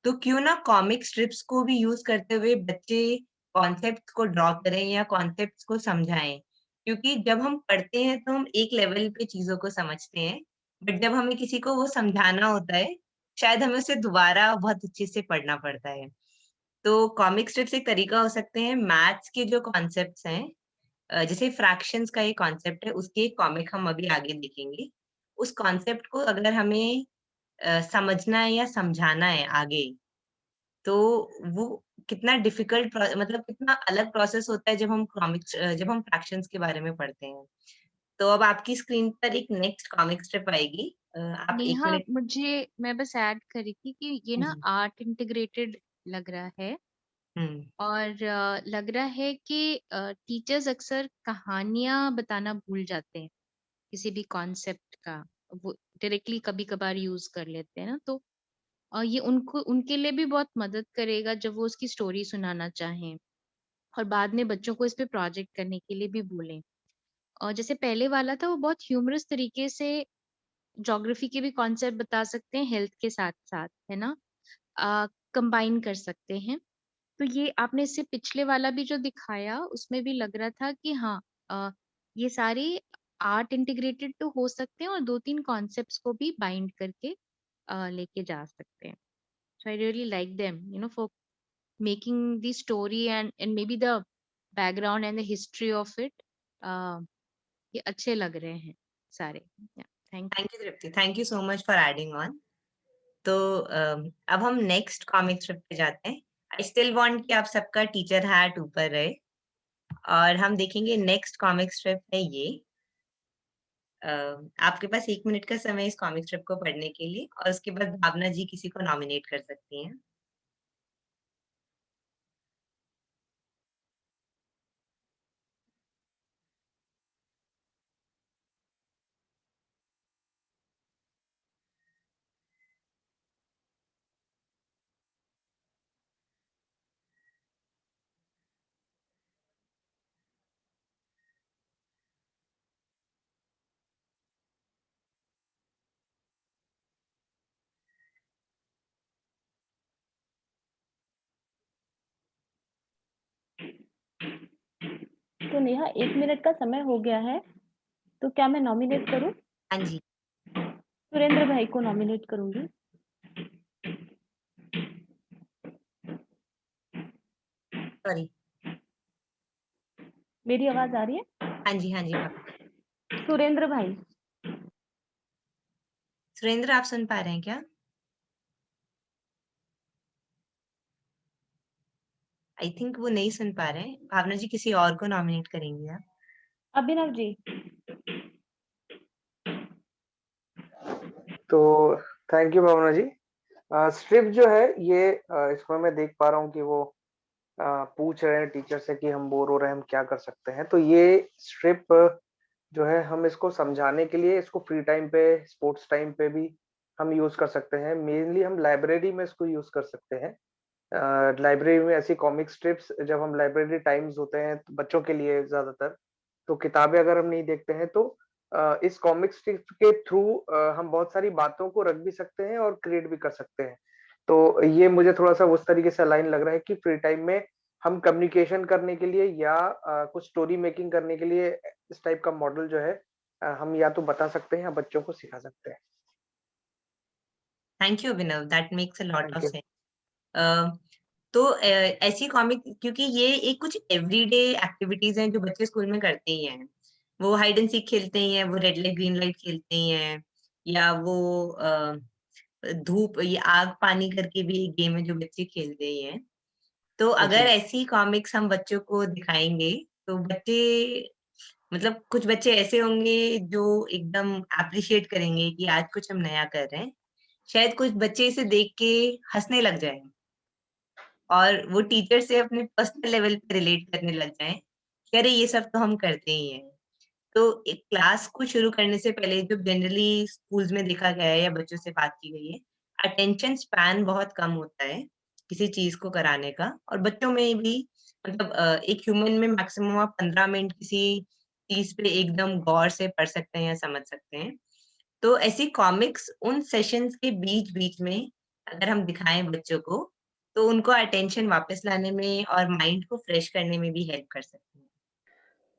तो क्यों ना कॉमिक स्ट्रिप्स को भी यूज करते हुए बच्चे कॉन्सेप्ट्स को ड्रॉ करें या कॉन्सेप्ट्स को समझाएं। क्योंकि जब हम पढ़ते हैं तो हम एक लेवल पे चीज़ों को समझते हैं, बट जब हमें किसी को वो समझाना होता है, शायद हमें उसे दोबारा बहुत अच्छे से पढ़ना पड़ता है। तो कॉमिक स्ट्रिप्स एक तरीका हो सकते हैं मैथ्स के जो कॉन्सेप्ट्स हैं, जैसे फ्रैक्शंस का एक कॉन्सेप्ट है, उसकी एक कॉमिक हम अभी आगे देखेंगे। उस कॉन्सेप्ट को अगर हमें समझना है या समझाना है आगे, तो वो कितना डिफिकल्ट मतलब कितना अलग प्रोसेस होता है जब हम फ्रैक्शंस के बारे में पढ़ते हैं। तो अब आपकी स्क्रीन पर एक नेक्स्ट कॉमिक स्ट्रिप आएगी। आप 1 नेहा, मिनट। मैं बस ऐड करी थी कि ये ना जी। आर्ट इंटीग्रेटेड लग रहा है, हुँ, और लग रहा है कि टीचर्स अक्सर कहानियां बताना भूल जाते हैं किसी भी कॉन्सेप्ट का। वो डायरेक्टली कभी कभार यूज कर लेते हैं ना, तो ये उनको उनके लिए भी बहुत मदद करेगा जब वो उसकी स्टोरी सुनाना चाहें, और बाद में बच्चों को इस पे प्रोजेक्ट करने के लिए भी बोलें। और जैसे पहले वाला था वो बहुत ह्यूमरस तरीके से ज्योग्राफी के भी कॉन्सेप्ट बता सकते हैं हेल्थ के साथ साथ, है ना, कंबाइन कर सकते हैं। तो ये आपने इससे पिछले वाला भी जो दिखाया उसमें भी लग रहा था कि हाँ, ये सारे आर्ट इंटीग्रेटेड तो हो सकते हैं और 2-3 कॉन्सेप्ट्स को भी बाइंड करके लेके जा सकते हैं। So I really like them, for making the story and maybe the background and the history of it. ये अच्छे लग रहे हैं सारे। Thank you. Thank you Tripti, thank you so much for adding on. तो अब हम नेक्स्ट कॉमिक स्ट्रिप पे जाते हैं। आई स्टिल वांट कि आप सबका टीचर हैट ऊपर रहे, और हम देखेंगे नेक्स्ट कॉमिक स्ट्रिप है ये। आपके पास 1 मिनट का समय है इस कॉमिक स्ट्रिप को पढ़ने के लिए, और उसके बाद भावना जी किसी को नॉमिनेट कर सकती हैं। तो नेहा, 1 मिनट का समय हो गया है, तो क्या मैं नॉमिनेट करूं? हाँ जी। सुरेंद्र भाई को नॉमिनेट करूंगी। सॉरी। मेरी आवाज आ रही है? हाँ जी, हाँ जी मैम। सुरेंद्र भाई। सुरेंद्र, आप सुन पा रहे हैं क्या? आई थिंक वो नहीं सुन पा रहे हैं। भावना जी, किसी और को नॉमिनेट करेंगे आप? अभिनव जी। तो thank you Bhavna ji. Strip जो है ये इसमें मैं देख पा रहा हूँ कि वो पूछ रहे हैं टीचर से कि हम बोर हो रहे हैं, हम क्या कर सकते हैं। तो ये स्ट्रिप जो है हम इसको समझाने के लिए इसको फ्री टाइम पे, स्पोर्ट्स टाइम पे भी हम यूज कर सकते हैं। मेनली हम लाइब्रेरी में इसको यूज कर सकते हैं। लाइब्रेरी में ऐसी कॉमिक स्ट्रिप्स, जब हम लाइब्रेरी टाइम्स होते हैं तो बच्चों के लिए ज्यादातर, तो किताबें अगर हम नहीं देखते हैं तो इस कॉमिक स्ट्रिप के थ्रू हम बहुत सारी बातों को रख भी सकते हैं और क्रिएट भी कर सकते हैं। तो ये मुझे थोड़ा सा उस तरीके से अलाइन लग रहा है कि फ्री टाइम में हम कम्युनिकेशन करने के लिए या कुछ स्टोरी मेकिंग करने के लिए इस टाइप का मॉडल जो है हम या तो बता सकते हैं या बच्चों को सिखा सकते हैं। Thank you Abhinav, that makes a lot of thank you. Sense. तो ऐसी कॉमिक, क्योंकि ये एक कुछ एवरीडे एक्टिविटीज हैं जो बच्चे स्कूल में करते ही हैं। वो हाइड एंड सीक खेलते ही हैं, वो रेड लाइट ग्रीन लाइट खेलते ही हैं, या वो धूप या आग पानी करके भी एक गेम है जो बच्चे खेलते ही हैं। तो अगर जी। ऐसी कॉमिक्स हम बच्चों को दिखाएंगे तो बच्चे, मतलब कुछ बच्चे ऐसे होंगे जो एकदम अप्रिशिएट करेंगे कि आज कुछ हम नया कर रहे हैं। शायद कुछ बच्चे इसे देख के हंसने लग जाएं और वो टीचर से अपने पर्सनल लेवल पे रिलेट करने लग जाएं कि अरे ये सब तो हम करते ही हैं। तो एक क्लास को शुरू करने से पहले, जो जनरली स्कूल्स में देखा गया है या बच्चों से बात की गई है, अटेंशन स्पैन बहुत कम होता है किसी चीज को कराने का। और बच्चों में भी, मतलब एक ह्यूमन में मैक्सिमम आप 15 मिनट किसी चीज पे एकदम गौर से पढ़ सकते हैं या समझ सकते हैं। तो ऐसी कॉमिक्स उन सेशंस के बीच बीच में अगर हम दिखाएं बच्चों को, तो उनको अटेंशन वापस लाने में और माइंड को फ्रेश करने में भी हेल्प कर सकते हैं।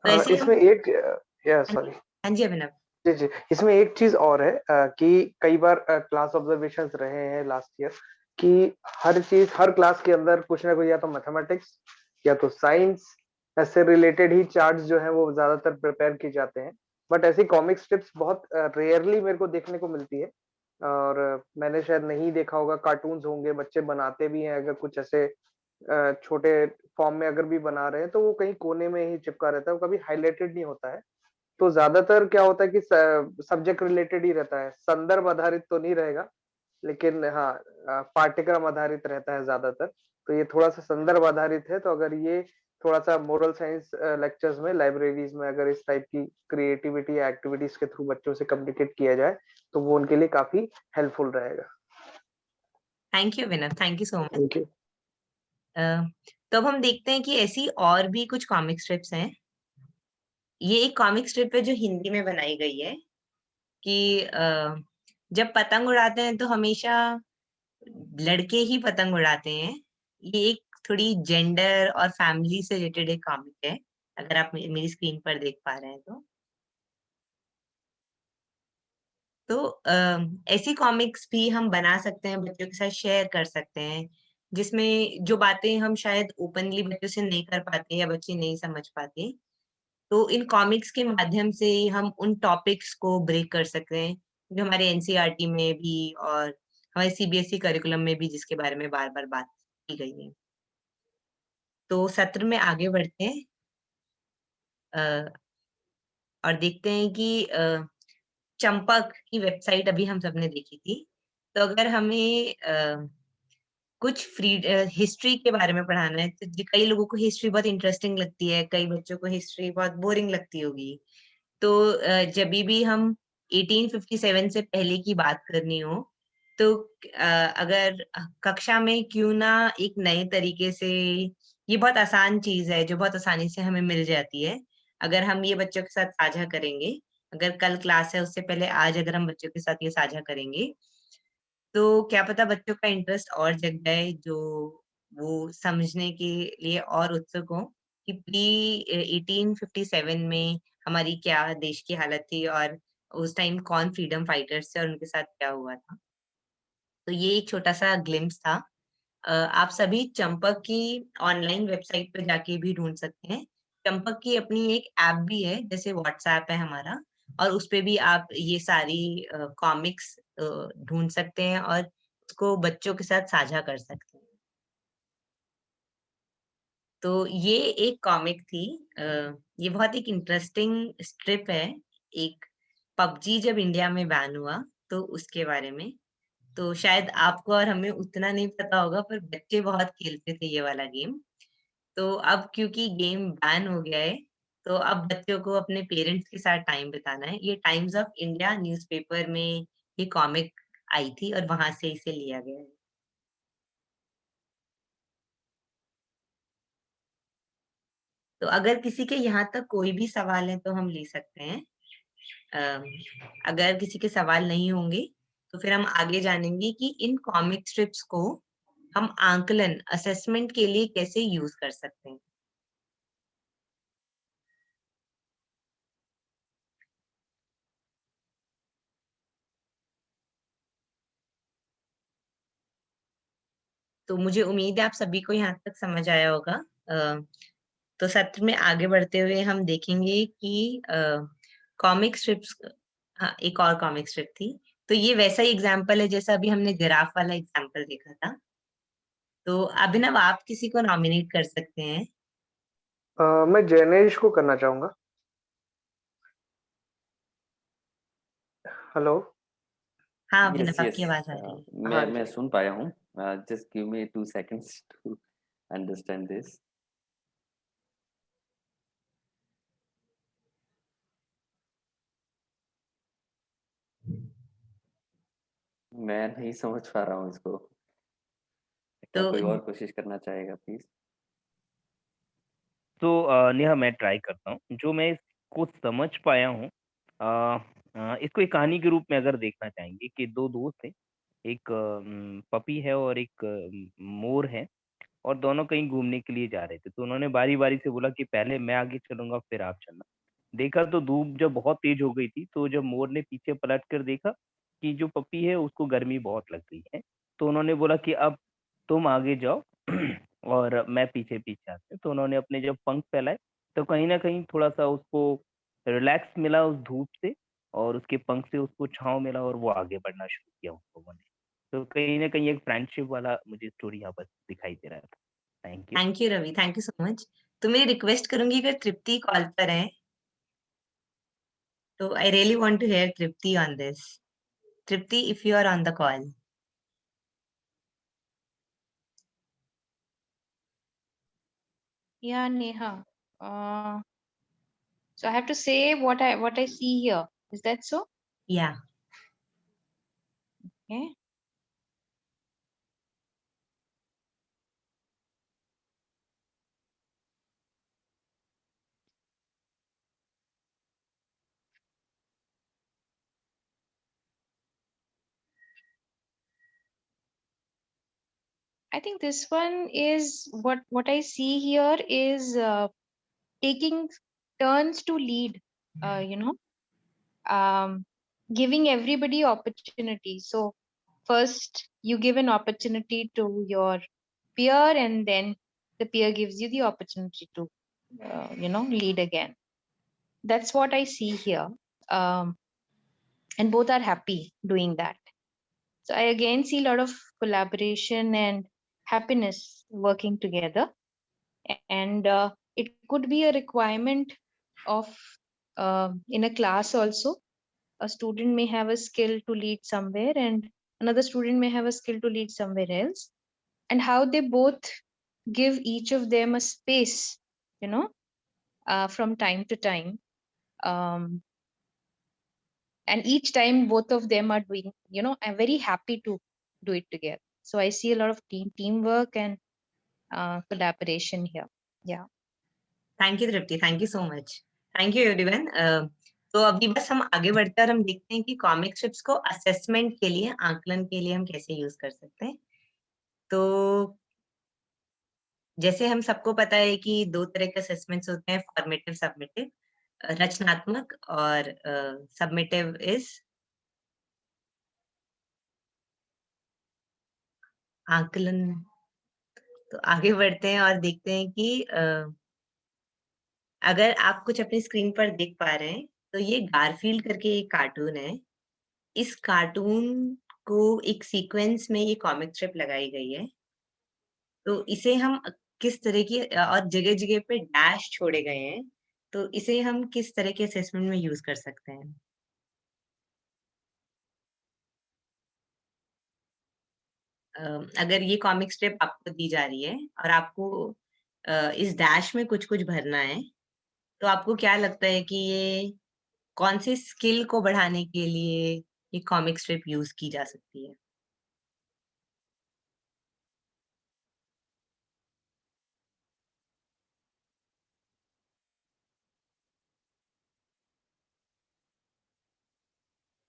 तो ऐसे इसमें हम, एक या सॉरी। हाँ जी अभिनव। जी, जी। इसमें एक चीज़ और है कि कई बार क्लास ऑब्जर्वेशंस रहे हैं लास्ट ईयर कि हर चीज़, हर क्लास के अंदर कुछ ना कुछ, या तो मैथमेटिक्स या तो साइंस, ऐसे रिलेटेड ही चार्ट्स जो हैं वो ज़्यादातर प्रिपेयर किए जाते हैं। बट ऐसी कॉमिक स्ट्रिप्स बहुत रेयरली मेरे को देखने को मिलती है। और मैंने शायद नहीं देखा होगा, कार्टून्स होंगे, बच्चे बनाते भी हैं, अगर कुछ ऐसे छोटे फॉर्म में अगर भी बना रहे हैं तो वो कहीं कोने में ही चिपका रहता है, वो कभी हाइलाइटेड नहीं होता है। तो ज्यादातर क्या होता है कि सब्जेक्ट रिलेटेड ही रहता है, संदर्भ आधारित तो नहीं रहेगा, लेकिन हाँ पाठ्यक्रम आधारित रहता है ज्यादातर। तो ये थोड़ा सा संदर्भ आधारित है। तो अगर ये थोड़ा सा मोरल साइंस लेक्चर्स में, लाइब्रेरीज में अगर इस टाइप की क्रिएटिविटी या एक्टिविटीज के थ्रू बच्चों से कम्युनिकेट किया जाए तो वो उनके लिए काफी हेल्पफुल रहेगा। Thank you Abhinav, thank you so much. Thank you. तो अब हम देखते हैं कि ऐसी और भी कुछ कॉमिक स्ट्रिप्स हैं। ये एक कॉमिक स्ट्रिप है जो हिंदी में बनाई गई है कि जब पतंग उड़ाते हैं तो हमेशा लड़के ही पतंग उड़ाते हैं। ये एक थोड़ी जेंडर और फैमिली से रिलेटेड एक कॉमिक है, अगर आप मेरी स्क्रीन पर देख पा रहे हैं तो। तो ऐसी कॉमिक्स भी हम बना सकते हैं, बच्चों के साथ शेयर कर सकते हैं, जिसमें जो बातें हम शायद ओपनली बच्चों से नहीं कर पाते या बच्चे नहीं समझ पाते, तो इन कॉमिक्स के माध्यम से हम उन टॉपिक्स को ब्रेक कर सकते हैं जो हमारे एनसीईआरटी में भी और हमारे सीबीएसई करिकुलम में भी, जिसके बारे में बार बार बात की गई है। तो सत्र में आगे बढ़ते हैं और देखते हैं कि चंपक की वेबसाइट अभी हम सबने देखी थी। तो अगर हमें कुछ हिस्ट्री के बारे में पढ़ाना है, तो कई लोगों को हिस्ट्री बहुत इंटरेस्टिंग लगती है, कई बच्चों को हिस्ट्री बहुत बोरिंग लगती होगी। तो जब भी हम 1857 से पहले की बात करनी हो, तो अगर कक्षा में क्यों ना एक नए तरीके से, ये बहुत आसान चीज है जो बहुत आसानी से हमें मिल जाती है, अगर हम ये बच्चों के साथ साझा करेंगे, अगर कल क्लास है उससे पहले आज अगर हम बच्चों के साथ ये साझा करेंगे, तो क्या पता बच्चों का इंटरेस्ट और जग जाए, जो वो समझने के लिए और उत्सुक हो कि प्री 1857 में हमारी क्या देश की हालत थी और उस टाइम कौन फ्रीडम फाइटर्स थे और उनके साथ क्या हुआ था। तो ये एक छोटा सा ग्लिम्स था आप सभी चंपक की ऑनलाइन वेबसाइट पे जाके भी ढूंढ सकते हैं। चंपक की अपनी एक ऐप भी है, जैसे व्हाट्सएप है हमारा, और उस पे भी आप ये सारी कॉमिक्स ढूंढ सकते हैं और उसको बच्चों के साथ साझा कर सकते हैं। तो ये एक कॉमिक थी। ये बहुत एक इंटरेस्टिंग स्ट्रिप है, एक पबजी जब इंडिया में बैन हुआ तो उसके बारे में। तो शायद आपको और हमें उतना नहीं पता होगा, पर बच्चे बहुत खेलते थे ये वाला गेम। तो अब क्योंकि गेम बैन हो गया है, तो अब बच्चों को अपने पेरेंट्स के साथ टाइम बिताना है। ये टाइम्स ऑफ इंडिया न्यूज़पेपर में ये कॉमिक आई थी और वहां से इसे लिया गया है। तो अगर किसी के यहाँ तक कोई भी सवाल है तो हम ले सकते हैं। अगर किसी के सवाल नहीं होंगे तो फिर हम आगे जानेंगे कि इन कॉमिक स्ट्रिप्स को हम आंकलन असेसमेंट के लिए कैसे यूज कर सकते हैं। तो मुझे उम्मीद है आप सभी को यहाँ तक समझ आया होगा। तो सत्र में आगे बढ़ते हुए हम देखेंगे कि कॉमिक स्ट्रिप्स, हाँ एक और कॉमिक स्ट्रिप थी। तो ये वैसा ही एग्जाम्पल है जैसा अभी हमने जिराफ वाला एग्जाम्पल देखा था। तो अभिनव, आप किसी को नॉमिनेट कर सकते हैं। मैं जैनेश को करना चाहूंगा। हेलो। हाँ यस अभिनव, यस आपकी आवाज आ रही है। हाँ मैं जी। सुन पाया हूँ। Just give me 2 seconds to understand this. मैं नहीं समझ पा रहा हूँ इसको। क्या तो कोई और कोशिश करना चाहेगा प्लीज? तो नेहा मैं ट्राई करता हूँ। जो मैं इसको समझ पाया हूँ, इसको एक कहानी के रूप में अगर देखना चाहेंगे कि दो दोस्त हैं, एक पपी है और एक मोर है, और दोनों कहीं घूमने के लिए जा रहे थे। तो उन्होंने बारी बारी से बोला कि पहले मैं आगे चलूंगा फिर आप चलना। देखा तो धूप जब बहुत तेज हो गई थी, तो जब मोर ने पीछे पलट कर देखा कि जो पपी है उसको गर्मी बहुत लग रही है, तो उन्होंने बोला कि अब तुम आगे जाओ और मैं पीछे पीछे आते। तो उन्होंने अपने जब पंख फैलाए, तो कहीं ना कहीं थोड़ा सा उसको रिलैक्स मिला उस धूप से, और उसके पंख से उसको छांव मिला और वो आगे बढ़ना शुरू किया उन लोगों ने। तो कहीं ना कहीं एक फ्रेंडशिप वाला मुझे स्टोरी यहाँ पर दिखाई दे रहा था। Thank you. Thank you Ravi, thank you so much. तो मैं रिक्वेस्ट करूंगी, अगर तृप्ति कॉल पर है तो I really want to hear Tripti on this. Tripti, if you are on the call. Yeah, Neha. So I have to say what I see here. Is that so? या Okay. I think this one is what I see here is taking turns to lead. You know, giving everybody opportunity. So first you give an opportunity to your peer, and then the peer gives you the opportunity to lead again. That's what I see here. Um, and both are happy doing that. So I again see a lot of collaboration and happiness working together. And it could be a requirement of in a class also. A student may have a skill to lead somewhere, and another student may have a skill to lead somewhere else. And how they both give each of them a space, you know, from time to time. Um, and each time both of them are doing, I'm very happy to do it together. So I see a lot of teamwork and collaboration here. Yeah. Thank you Tripti, thank you so much. Thank you everyone. तो अभी बस हम आगे बढ़ते हैं और हम देखते हैं कि कॉमिक स्ट्रिप्स को असेसमेंट के लिए, आंकलन के लिए हम कैसे यूज कर सकते हैं। तो जैसे हम सबको पता है कि दो तरह के असेसमेंट्स होते हैं, फॉर्मेटिव, सबमिटिव। रचनात्मक और सबमिटिव इज आंकलन तो आगे बढ़ते हैं और देखते हैं कि अगर आप कुछ अपनी स्क्रीन पर देख पा रहे हैं, तो ये गारफील्ड करके एक कार्टून है। इस कार्टून को एक सीक्वेंस में ये कॉमिक स्ट्रिप लगाई गई है। तो इसे हम किस तरह की और जगह-जगह पे डैश छोड़े गए हैं, तो इसे हम किस तरह के असेसमेंट में यूज़ कर सकते हैं? अ, अगर ये कॉमिक स्ट्रिप आपको दी जा रही है और आपको इस डैश में कुछ-कुछ भरना है, तो आपको क्या लगता है कि ये कौन-सी स्किल को बढ़ाने के लिए ये कॉमिक स्ट्रिप यूज़ की जा सकती है?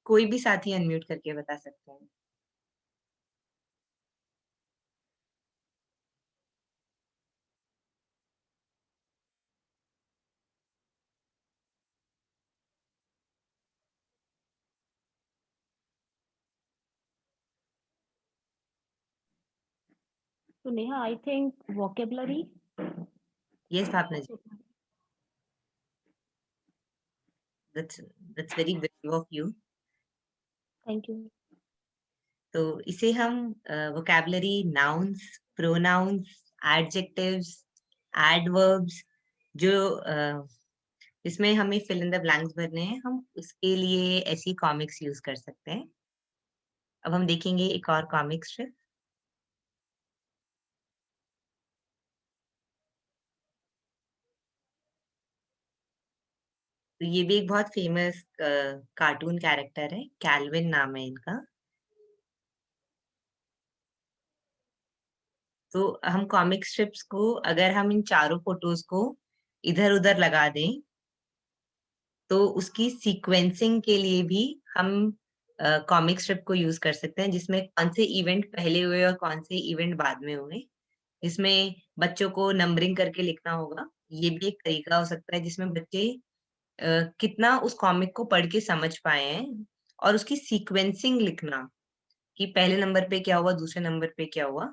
कोई भी साथी अनम्यूट करके बता सकते हैं। तो नेहा, आई थिंक वोकेबलरी। येस आपने जी, that's that's very brave of you. Thank you. तो इसे हम vocabulary, nouns, pronouns, adjectives, adverbs जो इसमें हमें फिल इन द ब्लैंक्स भरने हैं, हम उसके लिए ऐसी कॉमिक्स यूज़ कर सकते हैं। अब हम देखेंगे एक और कॉमिक स्ट्रिप। तो ये भी एक बहुत फेमस कार्टून कैरेक्टर है, कैल्विन नाम है इनका। तो हम कॉमिक स्ट्रिप्स को अगर हम इन चारों फोटोज़ को इधर-उधर लगा दें, तो उसकी सीक्वेंसिंग के लिए भी हम कॉमिक स्ट्रिप को यूज़ कर सकते हैं, जिसमें कौन से इवेंट पहले हुए और कौन से इवेंट बाद में हुए। इसमें बच्चों को नंबरिंग करके लिखना होगा। ये भी एक तरीका हो सकता है जिसमें बच्चे कितना उस कॉमिक को पढ़ के समझ पाए हैं और उसकी सीक्वेंसिंग लिखना कि पहले नंबर पे क्या हुआ, दूसरे नंबर पे क्या हुआ।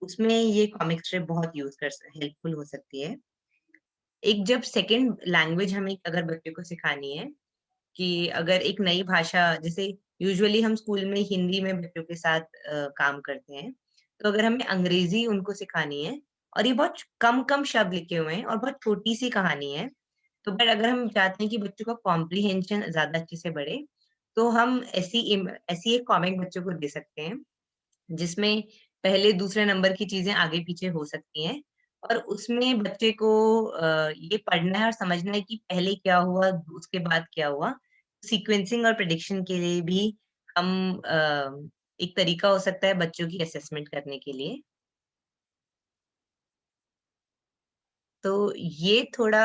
उसमें ये कॉमिक स्ट्रिप बहुत यूज़ कर स हेल्पफुल हो सकती है। एक जब सेकंड लैंग्वेज हमें अगर बच्चे को सिखानी है कि अगर एक नई भाषा जैसे यूजुअली हम स्कूल में हिंदी में बच्चों के साथ काम करते हैं। तो अगर हमें अंग्रेज़ी उनको सिखानी है और ये बहुत कम-कम शब्द लिखे हुए हैं और बहुत छोटी-सी कहानी है। तो पर अगर हम चाहते हैं कि बच्चों का कॉम्प्रिहेंशन ज़्यादा अच्छे से बढ़े, तो हम ऐसी एक कॉमिक बच्चों को दे सकते हैं, जिसमें पहले दूसरे नंबर की चीज़ें आगे-पीछे हो सकती हैं और उसमें बच्चे को ये पढ़ना है और समझना है कि पहले क्या हुआ, उसके बाद क्या हुआ। सीक्वेंसिंग और प्रेडिक्शन के लिए भी हम एक तरीका हो सकता है बच्चों की असेसमेंट करने के लिए। तो ये थोड़ा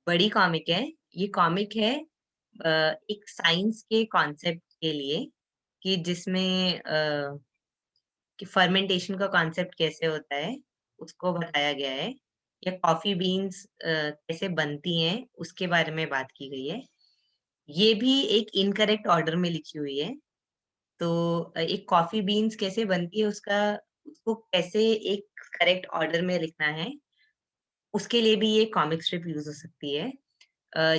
बड़ी कॉमिक है। ये कॉमिक है एक साइंस के कॉन्सेप्ट के लिए कि जिसमें कि फर्मेंटेशन का कॉन्सेप्ट कैसे होता है, उसको बताया गया है या कॉफ़ी बीन्स कैसे बनती हैं, उसके बारे में बात की गई है। ये भी एक इनकरेक्ट ऑर्डर में लिखी हुई है। तो एक कॉफ़ी बीन्स कैसे बनती है उसको कैसे एक करेक्ट ऑर्डर में लिखना है, उसके लिए भी ये कॉमिक स्ट्रिप यूज़ हो सकती है।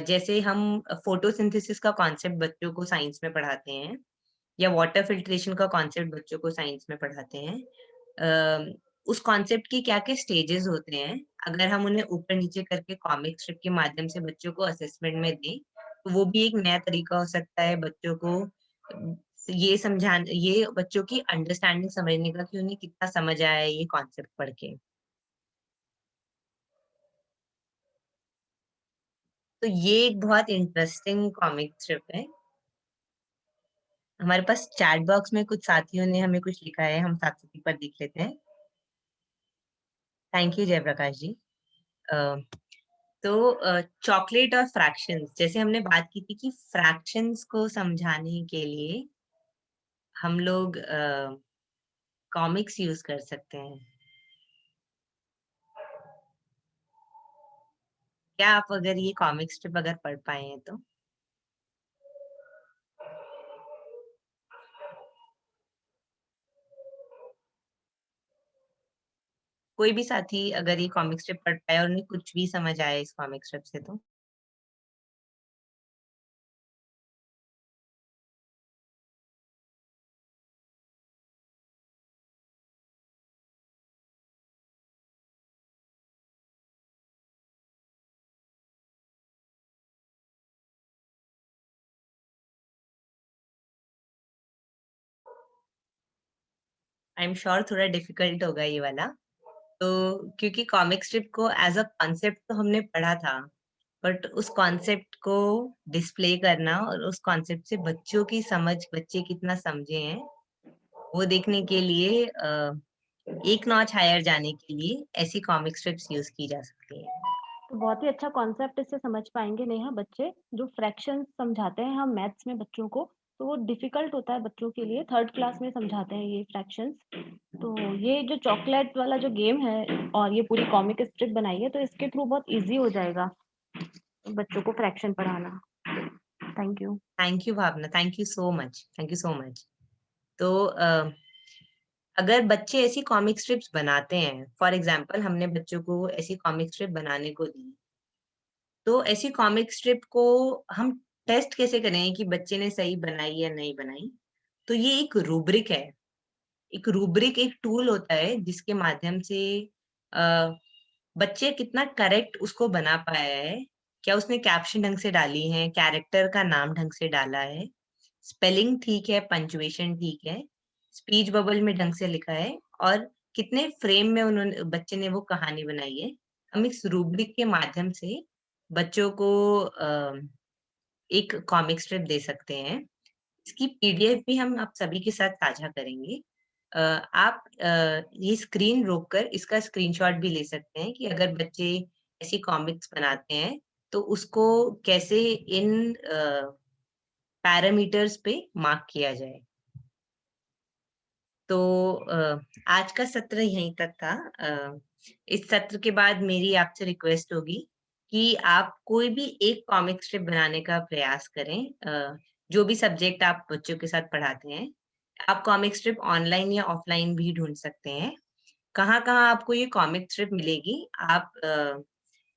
जैसे हम फोटोसिंथेसिस का कॉन्सेप्ट बच्चों को साइंस में पढ़ाते हैं या वाटर फिल्ट्रेशन का कॉन्सेप्ट बच्चों को साइंस में पढ़ाते हैं। उस कॉन्सेप्ट के क्या-क्या स्टेजेस होते हैं, अगर हम उन्हें ऊपर-नीचे करके कॉमिक स्ट्रिप के माध्यम से बच्चों को असेसमेंट में दें, तो वो भी एक नया तरीका हो सकता है बच्चों को ये बच्चों की अंडरस्टैंडिंग समझने का कि उन्हें कितना समझ आया है ये कॉन्सेप्ट पढ़ के। तो ये एक बहुत इंटरेस्टिंग कॉमिक स्ट्रिप है। हमारे पास चैट बॉक्स में कुछ साथियों ने हमें कुछ लिखा है, हम साथ-साथ एक बार देख लेते हैं। Thank you Jayaprakash ji. Uh, तो चॉकलेट और फ्रैक्शंस जैसे हमने बात की थी कि फ्रैक्शंस को समझाने के लिए हम लोग कॉमिक्स यूज़ कर सकते हैं। क्या आप अगर ये कॉमिक स्ट्रिप अगर पढ़ पाएँ हैं तो? कोई भी साथी अगर ये कॉमिक स्ट्रिप पढ़ पाए और उन्हें कुछ भी समझ आए इस कॉमिक स्ट्रिप से तो? आई एम श्योर थोड़ा डिफिकल्ट होगा ये वाला। तो क्योंकि कॉमिक स्ट्रिप को एज अ कॉन्सेप्ट तो हमने पढ़ा था, बट उस कॉन्सेप्ट को डिस्प्ले करना और उस कॉन्सेप्ट से बच्चों की समझ, बच्चे कितना समझे हैं, वो देखने के लिए एक नॉच हायर जाने के लिए ऐसी कॉमिक स्ट्रिप्स यूज की जा सकती है। तो बहुत ही अच्छा कॉन्सेप्ट इससे समझ पाएंगे नेहा बच्चे। जो फ्रैक्शन समझाते हैं हम मैथ्स में बच्चों को, तो वो डिफिकल्ट होता है बच्चों के लिए। 3rd क्लास में समझाते हैं ये फ्रैक्शंस। तो ये जो चॉकलेट वाला जो गेम है और ये पूरी कॉमिक स्ट्रिप बनाई है, तो इसके थ्रू बहुत इजी हो जाएगा बच्चों को फ्रैक्शन पढ़ाना। Thank you. Thank you Bhavna, thank you so much, thank you so much. तो अगर बच्चे ऐसी कॉमिक स्ट्रिप्स बनाते हैं, फॉर एग्जांपल हमने बच्चों को ऐसी कॉमिक स्ट्रिप बनाने को दी, तो ऐसी कॉमिक स्ट्रिप को हम टेस्ट कैसे करें कि बच्चे ने सही बनाई या नहीं बनाई? तो ये एक रूब्रिक है। एक रूब्रिक एक टूल होता है जिसके माध्यम से बच्चे कितना करेक्ट उसको बना पाया है, क्या उसने कैप्शन ढंग से डाली है, कैरेक्टर का नाम ढंग से डाला है, स्पेलिंग ठीक है, पंक्चुएशन ठीक है, स्पीच बबल में ढंग से लिखा है, और कितने फ्रेम में उन्होंने बच्चे ने वो कहानी बनाई है। हम इस रूब्रिक के माध्यम से बच्चों को एक कॉमिक स्ट्रिप दे सकते हैं। इसकी पीडीएफ भी हम आप सभी के साथ साझा करेंगे। आप ये स्क्रीन रोककर इसका स्क्रीनशॉट भी ले सकते हैं कि अगर बच्चे ऐसी कॉमिक्स बनाते हैं तो उसको कैसे इन पैरामीटर्स पे मार्क किया जाए। तो आज का सत्र यहीं तक था। इस सत्र के बाद मेरी आपसे रिक्वेस्ट होगी कि आप कोई भी एक कॉमिक स्ट्रिप बनाने का प्रयास करें, जो भी सब्जेक्ट आप बच्चों के साथ पढ़ाते हैं। आप कॉमिक स्ट्रिप ऑनलाइन या ऑफलाइन भी ढूंढ सकते हैं। कहाँ-कहाँ आपको ये कॉमिक स्ट्रिप मिलेगी, आप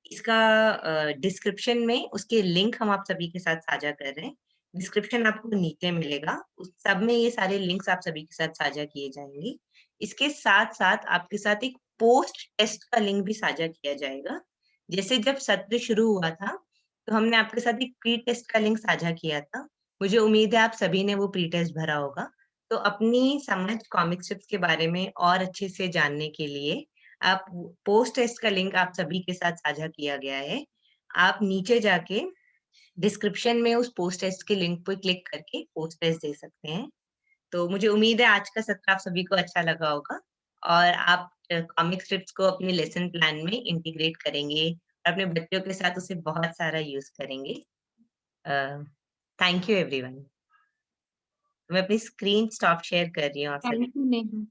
इसका डिस्क्रिप्शन में उसके लिंक हम आप सभी के साथ साझा कर रहे हैं। डिस्क्रिप्शन आपको नीचे मिलेगा, उस सब में ये सारे लिंक्स आप सभी के साथ साझा किए जाएंगे। इसके साथ-साथ आपके साथ एक पोस्ट टेस्ट का लिंक भी साझा किया जाएगा। जैसे जब सत्र शुरू हुआ था, तो हमने आपके साथ एक प्री टेस्ट का लिंक साझा किया था। मुझे उम्मीद है आप सभी ने वो प्री टेस्ट भरा होगा। तो अपनी समझ कॉमिक स्ट्रिप्स के बारे में और अच्छे से जानने के लिए आप पोस्ट टेस्ट का लिंक आप सभी के साथ साझा किया गया है। आप नीचे जाके डिस्क्रिप्शन में उस पोस्ट टेस्ट के लिंक पे क्लिक करके पोस्ट टेस्ट दे सकते हैं। तो मुझे उम्मीद है आज का सत्र आप सभी को अच्छा लगा होगा और आप कॉमिक स्ट्रिप्स को अपने लेसन प्लान में इंटीग्रेट करेंगे और अपने बच्चों के साथ उसे बहुत सारा यूज करेंगे। Thank you everyone. मैं अपनी स्क्रीन स्टॉप शेयर कर रही हूँ आप सभी। Thank you Neha.